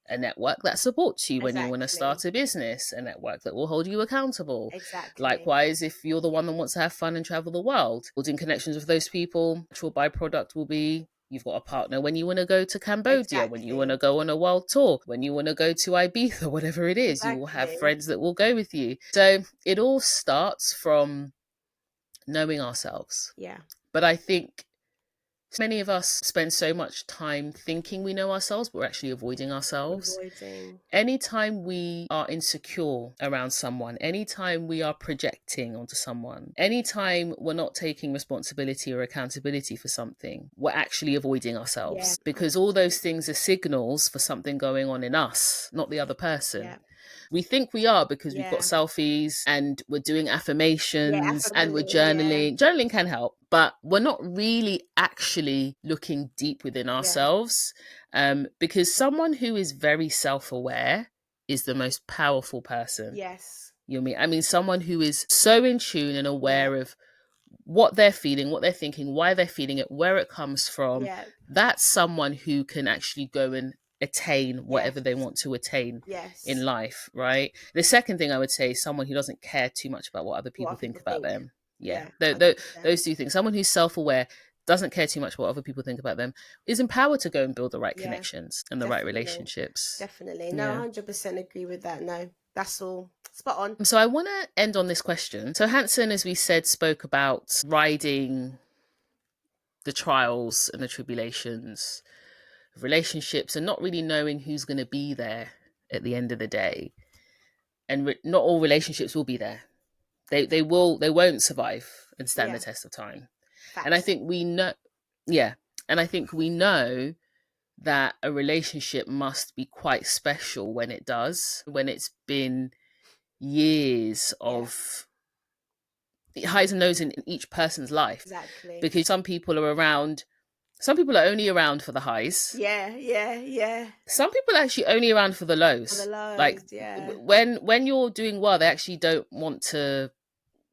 a network that supports you when you want to start a business, a network that will hold you accountable. Likewise, if you're the one that wants to have fun and travel the world, building connections with those people, actual byproduct will be you've got a partner when you want to go to Cambodia, when you want to go on a world tour, when you want to go to Ibiza, whatever it is, you will have friends that will go with you. So it all starts from knowing ourselves. Yeah. But I think many of us spend so much time thinking we know ourselves, but we're actually avoiding ourselves. Anytime we are insecure around someone, anytime we are projecting onto someone, anytime we're not taking responsibility or accountability for something, we're actually avoiding ourselves, because all those things are signals for something going on in us, not the other person. Yeah. We think we are because we've got selfies and we're doing affirmations and we're journaling. Yeah. Journaling can help, but we're not really actually looking deep within ourselves, because someone who is very self-aware is the most powerful person. Yes. You know what I mean? I mean, someone who is so in tune and aware of what they're feeling, what they're thinking, why they're feeling it, where it comes from. Yeah. That's someone who can actually go and attain whatever they want to attain in life, right? The second thing I would say is someone who doesn't care too much about what other people think about them. Yeah. Those two things. Someone who's self-aware, doesn't care too much what other people think about them, is empowered to go and build the right connections and the right relationships. Definitely. No, 100% agree with that. No, that's all spot on. So I want to end on this question. So Hanson, as we said, spoke about riding the trials and the tribulations of relationships and not really knowing who's going to be there at the end of the day. And not all relationships will be there. They won't survive and stand the test of time. Facts. And I think we know, and I think we know that a relationship must be quite special when it does, when it's been years of highs and lows in each person's life. Exactly. Because some people are only around for the highs. Yeah. Some people are actually only around for the lows. When you're doing well, they actually don't want to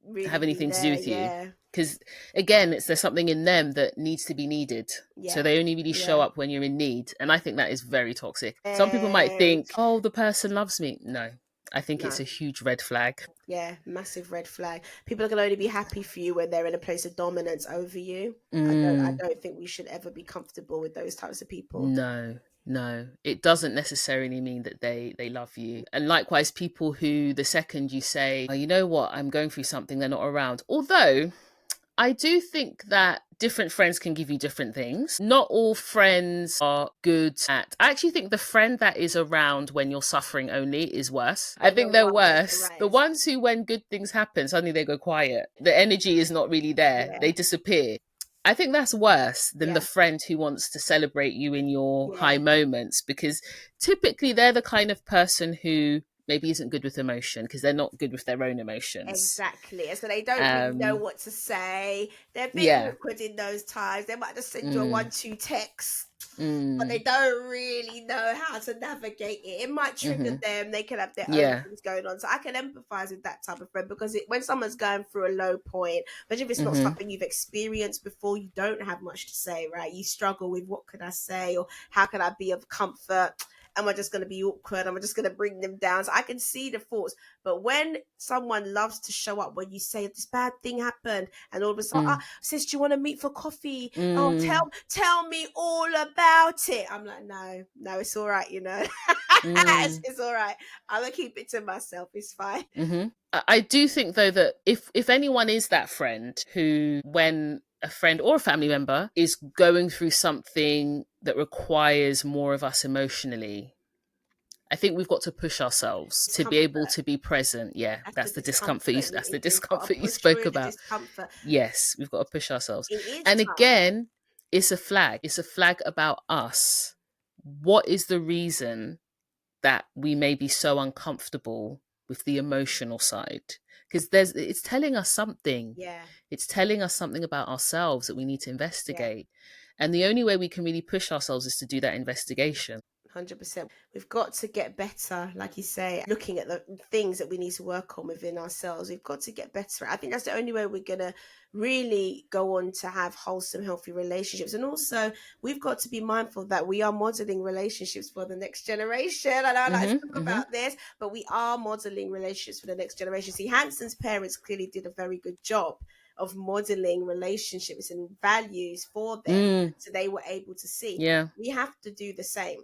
really have anything to do with you. Because again, there's something in them that needs to be needed. So they only really show up when you're in need. And I think that is very toxic. Some people might think, oh, the person loves me. No, I think it's a huge red flag. Yeah, massive red flag. People are going to only be happy for you when they're in a place of dominance over you. I don't think we should ever be comfortable with those types of people. No, it doesn't necessarily mean that they love you. And likewise, people who the second you say, oh, you know what, I'm going through something, they're not around. Although I do think that different friends can give you different things. Not all friends are good at... I actually think the friend that is around when you're suffering only is worse. I think they're worse. The ones who, when good things happen, suddenly they go quiet. The energy is not really there. They disappear. I think that's worse than the friend who wants to celebrate you in your high moments, because typically they're the kind of person who maybe isn't good with emotion because they're not good with their own emotions. Exactly. So they don't really know what to say. They're a bit awkward in those times. They might just send you a 1-2 text, but they don't really know how to navigate it. It might trigger them. They can have their own things going on. So I can empathize with that type of friend, because when someone's going through a low point, especially if it's not something you've experienced before, you don't have much to say, right? You struggle with what can I say, or how can I be of comfort? Am I just going to be awkward? Am I just going to bring them down? So I can see the thoughts. But when someone loves to show up, when you say this bad thing happened, and all of a sudden, sis, do you want to meet for coffee? Oh, tell me all about it. I'm like, no, it's all right, you know. It's all right. I'm going to keep it to myself. It's fine. I do think, though, that if anyone is that friend who, when a friend or a family member is going through something that requires more of us emotionally, I think we've got to push ourselves to be able to be present. Yeah, that's the discomfort. That's the discomfort you spoke about. Yes, we've got to push ourselves. And again, it's a flag. It's a flag about us. What is the reason that we may be so uncomfortable with the emotional side? Because it's telling us something. Yeah. It's telling us something about ourselves that we need to investigate. Yeah. And the only way we can really push ourselves is to do that investigation. 100%. We've got to get better, like you say, looking at the things that we need to work on within ourselves. We've got to get better. I think that's the only way we're going to really go on to have wholesome, healthy relationships. And also, we've got to be mindful that we are modeling relationships for the next generation. I know I like to talk about this, but we are modeling relationships for the next generation. See, Hanson's parents clearly did a very good job of modeling relationships and values for them, so they were able to see. Yeah. We have to do the same,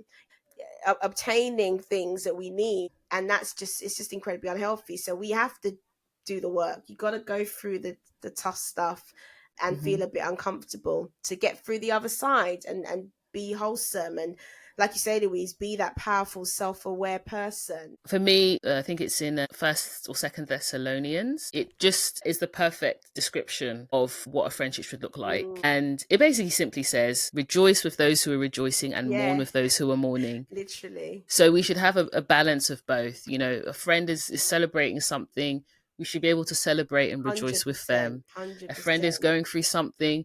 obtaining things that we need, and it's just incredibly unhealthy. So we have to do the work. You got to go through the tough stuff and feel a bit uncomfortable to get through the other side and be wholesome, and like you say, Louise, be that powerful, self-aware person. For me, I think it's in First or Second Thessalonians. It just is the perfect description of what a friendship should look like. And it basically simply says, rejoice with those who are rejoicing and mourn with those who are mourning. Literally. So we should have a balance of both. You know, a friend is celebrating something, we should be able to celebrate and rejoice with them. 100%. A friend is going through something.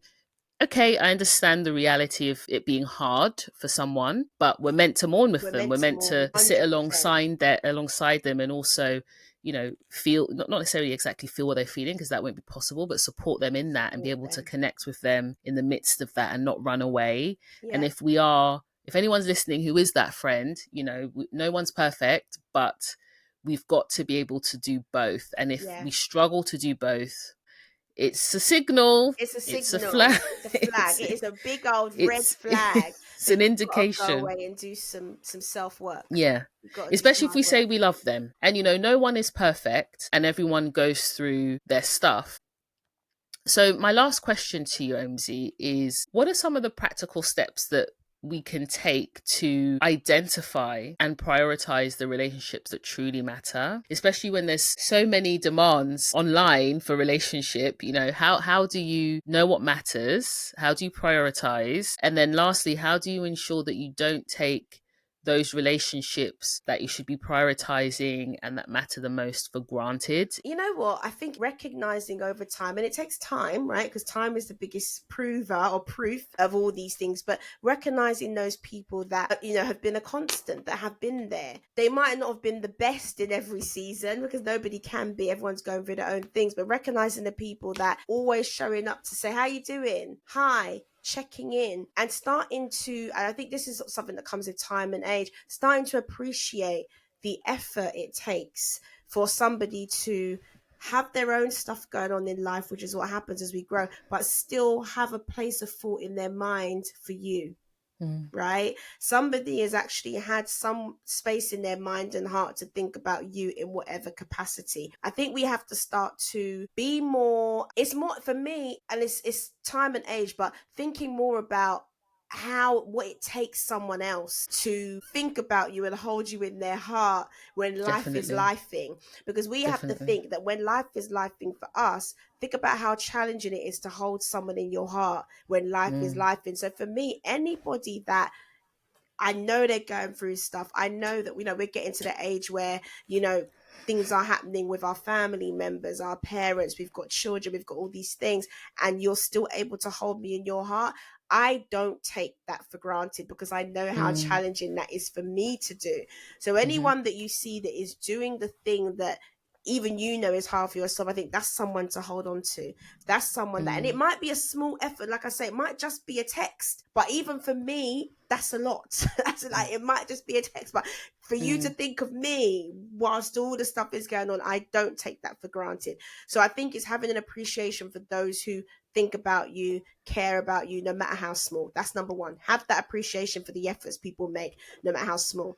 Okay, I understand the reality of it being hard for someone, but we're meant to mourn with them. We're meant to sit alongside them, and also, you know, feel not necessarily exactly feel what they're feeling, because that won't be possible, but support them in that and be able to connect with them in the midst of that and not run away. And if anyone's listening who is that friend, you know, no one's perfect, but we've got to be able to do both. And if we struggle to do both, it's a signal. It's a signal. It's a flag. It's a flag. It is a big old red flag. It's an indication. Go away and do some self-work. Yeah. Especially if we say we love them. And, you know, no one is perfect and everyone goes through their stuff. So my last question to you, Omzi, is what are some of the practical steps that we can take to identify and prioritize the relationships that truly matter, especially when there's so many demands online for relationship? You know, how do you know what matters? How do you prioritize? And then lastly, how do you ensure that you don't take those relationships that you should be prioritizing and that matter the most for granted? You know what? I think recognizing over time, and it takes time, right? Because time is the biggest proof of all these things, but recognizing those people that, you know, have been a constant, that have been there. They might not have been the best in every season, because nobody can be, everyone's going through their own things, but recognizing the people that always showing up to say, how you doing? Hi. Checking in and starting to, and I think this is something that comes with time and age, starting to appreciate the effort it takes for somebody to have their own stuff going on in life, which is what happens as we grow, but still have a place of thought in their mind for you. Right? Somebody has actually had some space in their mind and heart to think about you in whatever capacity. I think we have to start to be more, it's more for me, and it's time and age, but thinking more about what it takes someone else to think about you and hold you in their heart when life is lifing. Because we have to think that when life is lifing for us, think about how challenging it is to hold someone in your heart when life is lifing. So for me, anybody that I know they're going through stuff, I know that, you know, we're getting to the age where, you know, things are happening with our family members, our parents, we've got children, we've got all these things, and you're still able to hold me in your heart. I don't take that for granted, because I know how challenging that is for me to do. So anyone that you see that is doing the thing that even you know is hard for yourself, I think that's someone to hold on to. That's someone that, and it might be a small effort, like I say, it might just be a text, but even for me, that's a lot. That's like, it might just be a text, but for you to think of me whilst all the stuff is going on, I don't take that for granted. So I think it's having an appreciation for those who think about you, care about you, no matter how small. That's number one. Have that appreciation for the efforts people make, no matter how small.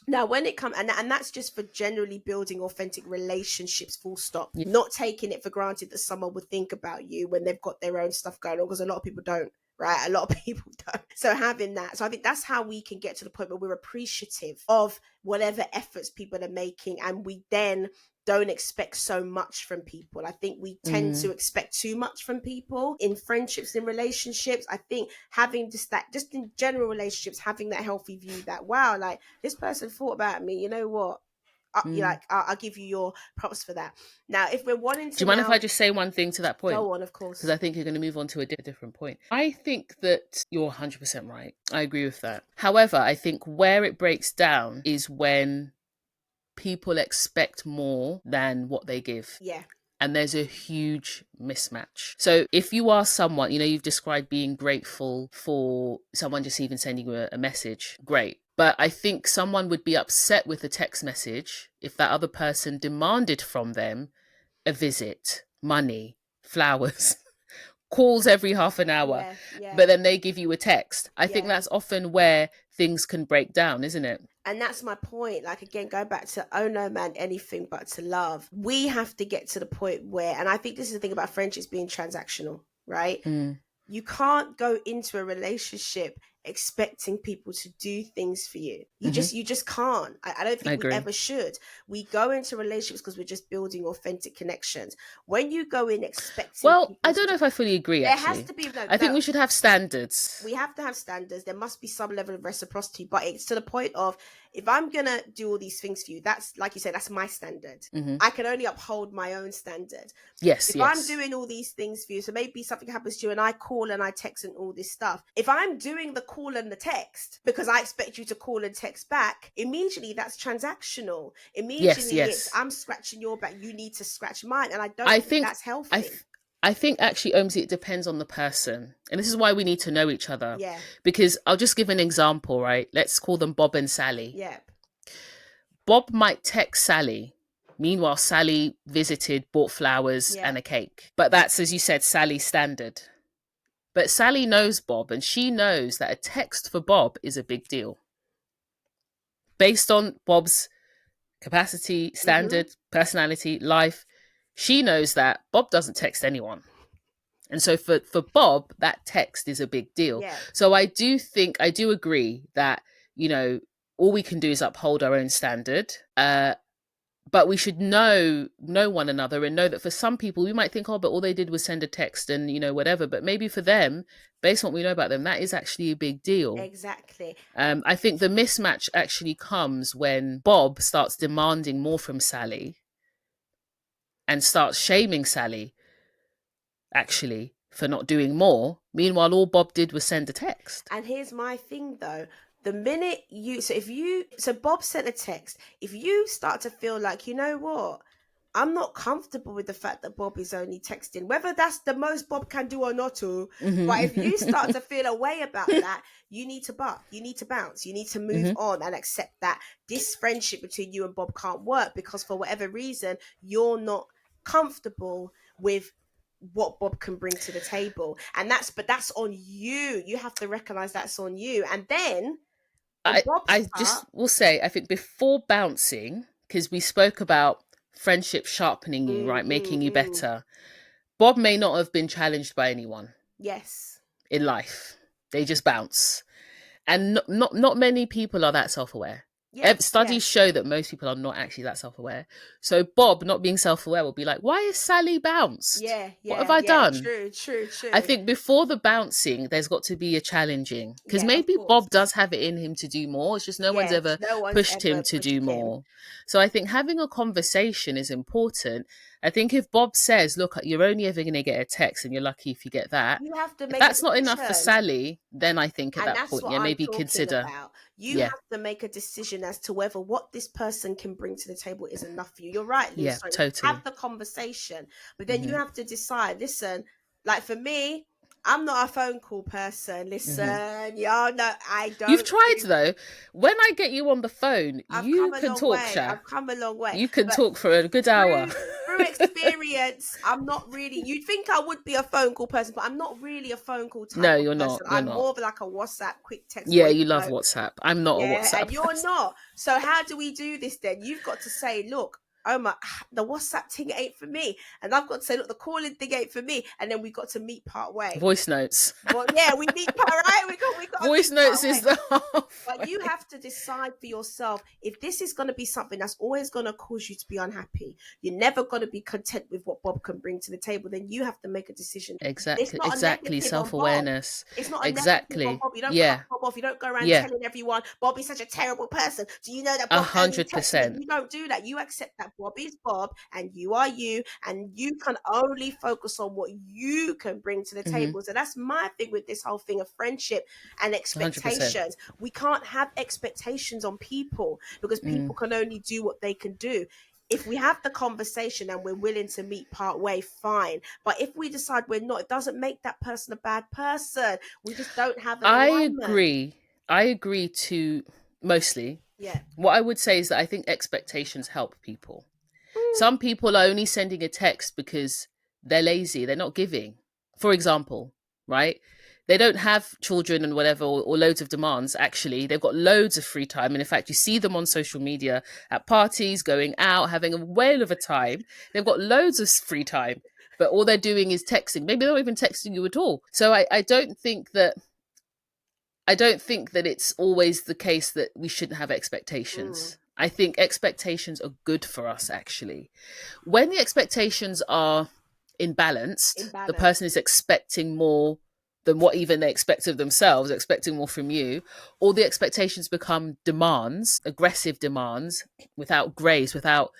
Now, when it comes, and that's just for generally building authentic relationships, full stop. Not taking it for granted that someone would think about you when they've got their own stuff going on, because a lot of people don't, right? A lot of people don't. So having that. So I think that's how we can get to the point where we're appreciative of whatever efforts people are making, and we then don't expect so much from people. I think we tend to expect too much from people in friendships, in relationships. I think having just in general relationships, having that healthy view that, wow, like this person thought about me, you know what? I'll give you your props for that. Now, if we're wanting to, do you mind if I just say one thing to that point? Go on, of course, because I think you're going to move on to a different point. I think that you're 100% right. I agree with that. However, I think where it breaks down is when people expect more than what they give. Yeah. And there's a huge mismatch. So if you are someone, you've described being grateful for someone just even sending you a message, great. But I think someone would be upset with a text message if that other person demanded from them a visit, money, flowers, calls every half an hour, but then they give you a text. I think that's often where things can break down, isn't it? And that's my point. Like, again, go back to, oh no, man, anything but to love. We have to get to the point where, and I think this is the thing about friendships being transactional, right? You can't go into a relationship expecting people to do things for you. You just can't. I don't think we ever should. We go into relationships because we're just building authentic connections. When you go in expecting, I don't know if I fully agree. There has to be. I think we should have standards. We have to have standards. There must be some level of reciprocity, but it's to the point of, if I'm gonna do all these things for you, that's, like you said, that's my standard. I can only uphold my own standard. If I'm doing all these things for you, so maybe something happens to you and I call and I text and all this stuff. If I'm doing the call and the text because I expect you to call and text back, immediately that's transactional. Immediately it's, I'm scratching your back, you need to scratch mine, and I don't think that's healthy. I think actually, Omzi, it depends on the person. And this is why we need to know each other. Yeah. Because I'll just give an example, right? Let's call them Bob and Sally. Yeah. Bob might text Sally. Meanwhile, Sally visited, bought flowers and a cake. But that's, as you said, Sally's standard. But Sally knows Bob, and she knows that a text for Bob is a big deal. Based on Bob's capacity, standard, personality, life, she knows that Bob doesn't text anyone. And so for Bob, that text is a big deal. Yeah. So I do agree that, all we can do is uphold our own standard. But we should know one another and know that for some people, we might think, oh, but all they did was send a text and, whatever. But maybe for them, based on what we know about them, that is actually a big deal. Exactly. I think the mismatch actually comes when Bob starts demanding more from Sally and starts shaming Sally, actually, for not doing more. Meanwhile, all Bob did was send a text. And here's my thing, though. The minute so Bob sent a text, if you start to feel like, you know what, I'm not comfortable with the fact that Bob is only texting, whether that's the most Bob can do or not, but if you start to feel a way about that, you need to buck, you need to bounce, you need to move on and accept that this friendship between you and Bob can't work because for whatever reason, you're not comfortable with what Bob can bring to the table. And that's on you. You have to recognize that's on you. And then I just will say, I think before bouncing, because we spoke about friendship sharpening you, right? Making you better. Bob may not have been challenged by anyone. Yes. In life. They just bounce. And not many people are that self-aware. Yes, studies show that most people are not actually that self-aware. So Bob, not being self-aware, will be like, why is Sally bounced? What have I done? True. I think before the bouncing, there's got to be a challenging. Because maybe Bob does have it in him to do more. It's just no one's ever pushed him to do more. So I think having a conversation is important. I think if Bob says, look, you're only ever going to get a text and you're lucky if you get that. You have to make if that's not enough for Sally, then I think at that point, maybe consider. You have to make a decision as to whether what this person can bring to the table is enough for you. You're right, Lou. Yeah, totally. Have the conversation. But then you have to decide, listen, like for me, I'm not a phone call person. Listen, y'all know I don't. You've tried though. When I get you on the phone, you can talk, Sha. I've come a long way. You can talk for a good hour. Through experience, I'm not really. You'd think I would be a phone call person, but I'm not really a phone call type. No, you're not. I'm more of like a WhatsApp, quick text. Yeah, you love WhatsApp. I'm not a WhatsApp. And you're not. So how do we do this then? You've got to say, look, Omar, the WhatsApp thing ain't for me. And I've got to say, look, the calling thing ain't for me. And then we got to meet part way. Voice notes. Well, yeah, we meet part right. We got voice notes is the But you have to decide for yourself if this is going to be something that's always going to cause you to be unhappy. You're never going to be content with what Bob can bring to the table. Then you have to make a decision. It's Exactly. not a Exactly. negative on Bob. Self-awareness. It's not a negative on Exactly. Bob. You don't cut Yeah. Bob off. You don't go around Yeah. telling everyone Bob is such a terrible person. Do you know that Bob only texts me? 100%. You don't do that. You accept that Bob is Bob and you are you, and you can only focus on what you can bring to the table. So that's my thing with this whole thing of friendship and expectations. 100%. We can't have expectations on people because people can only do what they can do. If we have the conversation and we're willing to meet part way, fine. But if we decide we're not, it doesn't make that person a bad person. We just don't have an alignment. I agree to mostly. Yeah. What I would say is that I think expectations help people. Some people are only sending a text because they're lazy. They're not giving. For example, right? They don't have children and whatever, or loads of demands. Actually, they've got loads of free time. And in fact, you see them on social media at parties, going out, having a whale of a time. They've got loads of free time, but all they're doing is texting. Maybe they're not even texting you at all. So I don't think that it's always the case that we shouldn't have expectations. I think expectations are good for us, actually. When the expectations are imbalanced, the person is expecting more than what even they expect of themselves, expecting more from you, or the expectations become demands, aggressive demands, without grace, without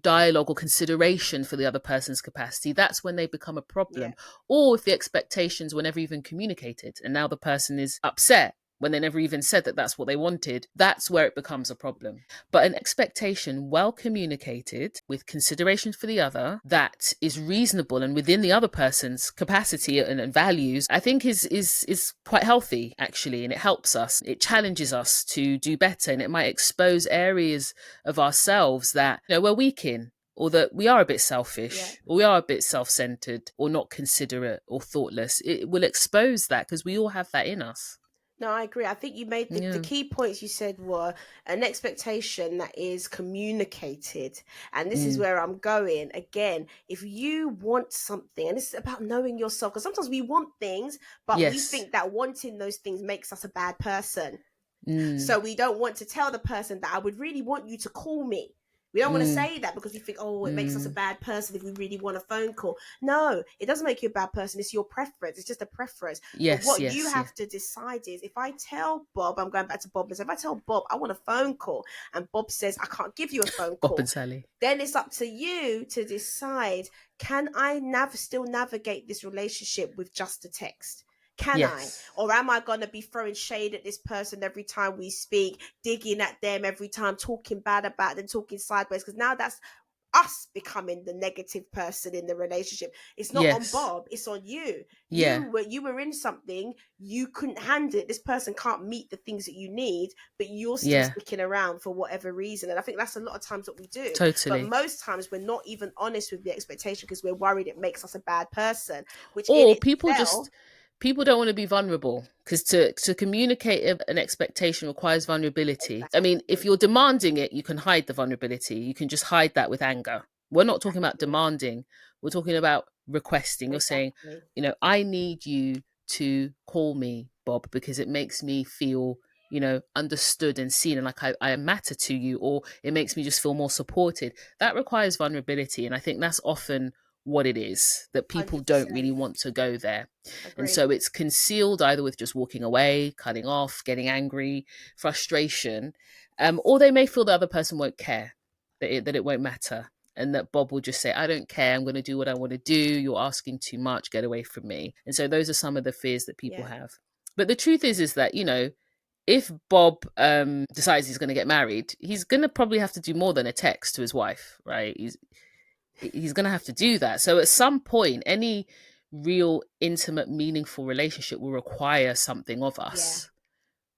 dialogue or consideration for the other person's capacity, that's when they become a problem. Yeah. Or if the expectations were never even communicated and now the person is upset when they never even said that that's what they wanted, that's where it becomes a problem. But an expectation well communicated with consideration for the other that is reasonable and within the other person's capacity and values, I think is quite healthy, actually, and it helps us. It challenges us to do better, and it might expose areas of ourselves that we're weak in, or that we are a bit selfish, or we are a bit self-centered, or not considerate, or thoughtless. It will expose that because we all have that in us. No, I agree. I think you made the key points you said were an expectation that is communicated. And this is where I'm going. Again, if you want something, and this is about knowing yourself, because sometimes we want things, but we think that wanting those things makes us a bad person. So we don't want to tell the person that I would really want you to call me. We don't want to say that because we think, it makes us a bad person if we really want a phone call. No, it doesn't make you a bad person. It's your preference. It's just a preference. But what you have to decide is, if I tell Bob, I'm going back to Bob, if I tell Bob I want a phone call and Bob says I can't give you a phone call, Bob and Sally, then it's up to you to decide, can I still navigate this relationship with just a text? Can I? Or am I going to be throwing shade at this person every time we speak, digging at them every time, talking bad about them, talking sideways? Because now that's us becoming the negative person in the relationship. It's not on Bob, it's on you. You were in something, you couldn't handle it. This person can't meet the things that you need, but you're still sticking around for whatever reason. And I think that's a lot of times what we do. Totally. But most times we're not even honest with the expectation because we're worried it makes us a bad person. People don't want to be vulnerable, because to communicate an expectation requires vulnerability. Exactly. I mean, if you're demanding it, you can hide the vulnerability. You can just hide that with anger. We're not talking about demanding. We're talking about requesting. You're saying, I need you to call me, Bob, because it makes me feel, understood and seen, and like I matter to you, or it makes me just feel more supported. That requires vulnerability. And I think that's often what it is, that people 100%. Don't really want to go there. Agreed. And so it's concealed either with just walking away, cutting off, getting angry, frustration, or they may feel the other person won't care, that it won't matter, and that Bob will just say, I don't care, I'm going to do what I want to do, you're asking too much, get away from me. And so those are some of the fears that people have. But the truth is that, if Bob decides he's going to get married, he's going to probably have to do more than a text to his wife, right? He's going to have to do that. So at some point, any real intimate, meaningful relationship will require something of us,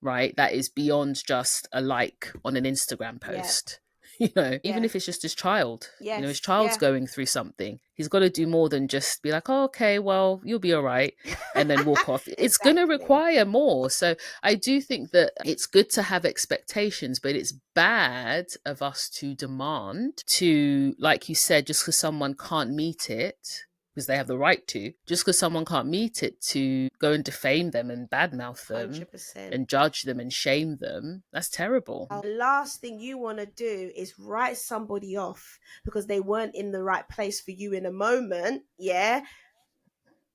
right? That is beyond just a like on an Instagram post. Even if it's just his child, his child's going through something, he's got to do more than just be like, oh, okay, well, you'll be all right, and then walk off. It's going to require more. So I do think that it's good to have expectations, but it's bad of us to demand to, like you said, just because someone can't meet it, because they have the right to, just because someone can't meet it, to go and defame them and badmouth them 100%. and judge them and shame them, that's terrible. The last thing you want to do is write somebody off because they weren't in the right place for you in a moment, yeah?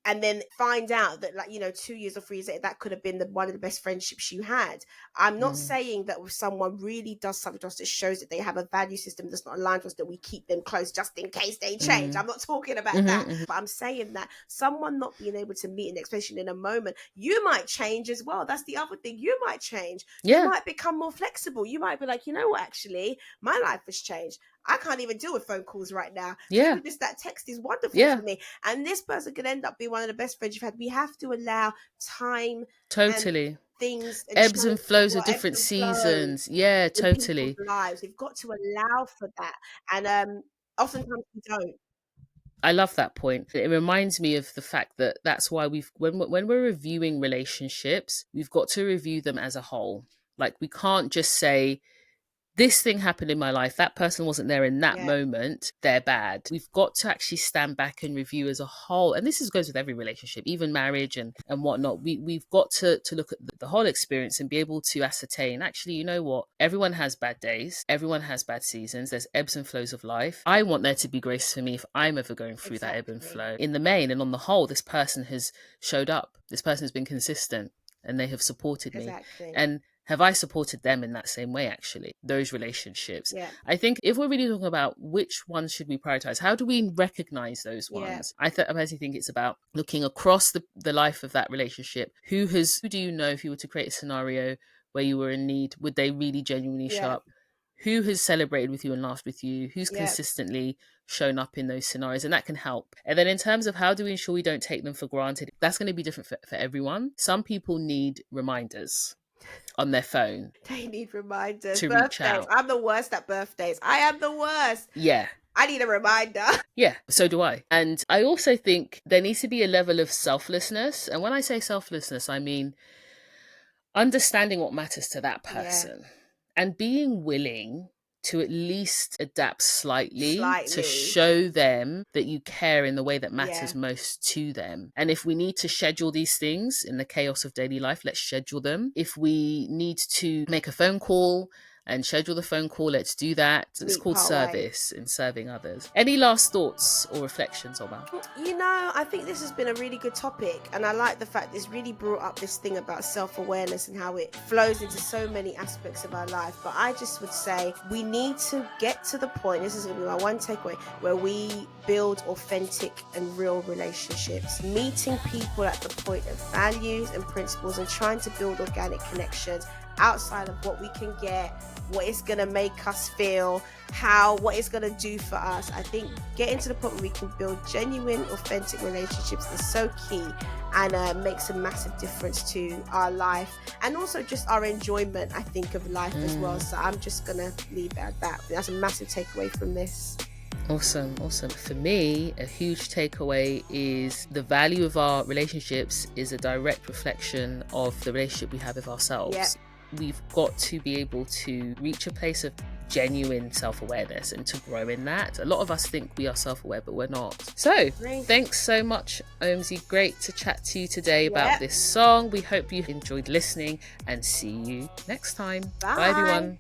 And then find out that, like, 2 years or 3 years later, that could have been one of the best friendships you had. I'm not saying that if someone really does something to us that shows that they have a value system that's not aligned to us, that we keep them close just in case they change. I'm not talking about that. But I'm saying that someone not being able to meet an expectation in a moment, you might change as well. That's the other thing. You might change. You might become more flexible. You might be like, you know what, actually, my life has changed. I can't even deal with phone calls right now. Yeah. Even just that text is wonderful for me. And this person could end up being one of the best friends you've had. We have to allow time. Totally. Things and ebbs and flows of different seasons. Yeah, totally. Lives. We've got to allow for that. And oftentimes we don't. I love that point. It reminds me of the fact that that's why when we're reviewing relationships, we've got to review them as a whole. Like, we can't just say, this thing happened in my life, that person wasn't there in that moment, they're bad. We've got to actually stand back and review as a whole. And this goes with every relationship, even marriage and whatnot. We've got to look at the whole experience and be able to ascertain, actually, you know what? Everyone has bad days. Everyone has bad seasons. There's ebbs and flows of life. I want there to be grace for me if I'm ever going through that ebb and flow. In the main and on the whole, this person has showed up. This person has been consistent and they have supported me. And have I supported them in that same way, actually? Those relationships. Yeah. I think if we're really talking about which ones should we prioritize, how do we recognize those ones? I personally think it's about looking across the life of that relationship. Who do you know, if you were to create a scenario where you were in need, would they really genuinely show up? Who has celebrated with you and laughed with you? Who's consistently shown up in those scenarios? And that can help. And then in terms of how do we ensure we don't take them for granted, that's going to be different for everyone. Some people need reminders on their phone. They need reminders. To birthdays. Reach out. I'm the worst at birthdays. I am the worst. Yeah. I need a reminder. Yeah, so do I. And I also think there needs to be a level of selflessness. And when I say selflessness, I mean understanding what matters to that person and being willing to at least adapt slightly to show them that you care in the way that matters most to them. And if we need to schedule these things in the chaos of daily life, let's schedule them. If we need to make a phone call and schedule the phone call, let's do that. It's called service in serving others. Any last thoughts or reflections, Omar? I think this has been a really good topic, and I like the fact this really brought up this thing about self-awareness and how it flows into so many aspects of our life. But I just would say we need to get to the point, this is going to be my one takeaway, where we build authentic and real relationships, meeting people at the point of values and principles and trying to build organic connections outside of what we can get, what it's going to make us feel, what it's going to do for us. I think getting to the point where we can build genuine, authentic relationships is so key and makes a massive difference to our life and also just our enjoyment, I think, of life as well. So I'm just going to leave it at that. That's a massive takeaway from this. Awesome. For me, a huge takeaway is the value of our relationships is a direct reflection of the relationship we have with ourselves. Yeah. We've got to be able to reach a place of genuine self-awareness and to grow in that. A lot of us think we are self-aware, but we're not. So thanks so much, Omzi. Great to chat to you today about this song. We hope you enjoyed listening and see you next time. Bye everyone.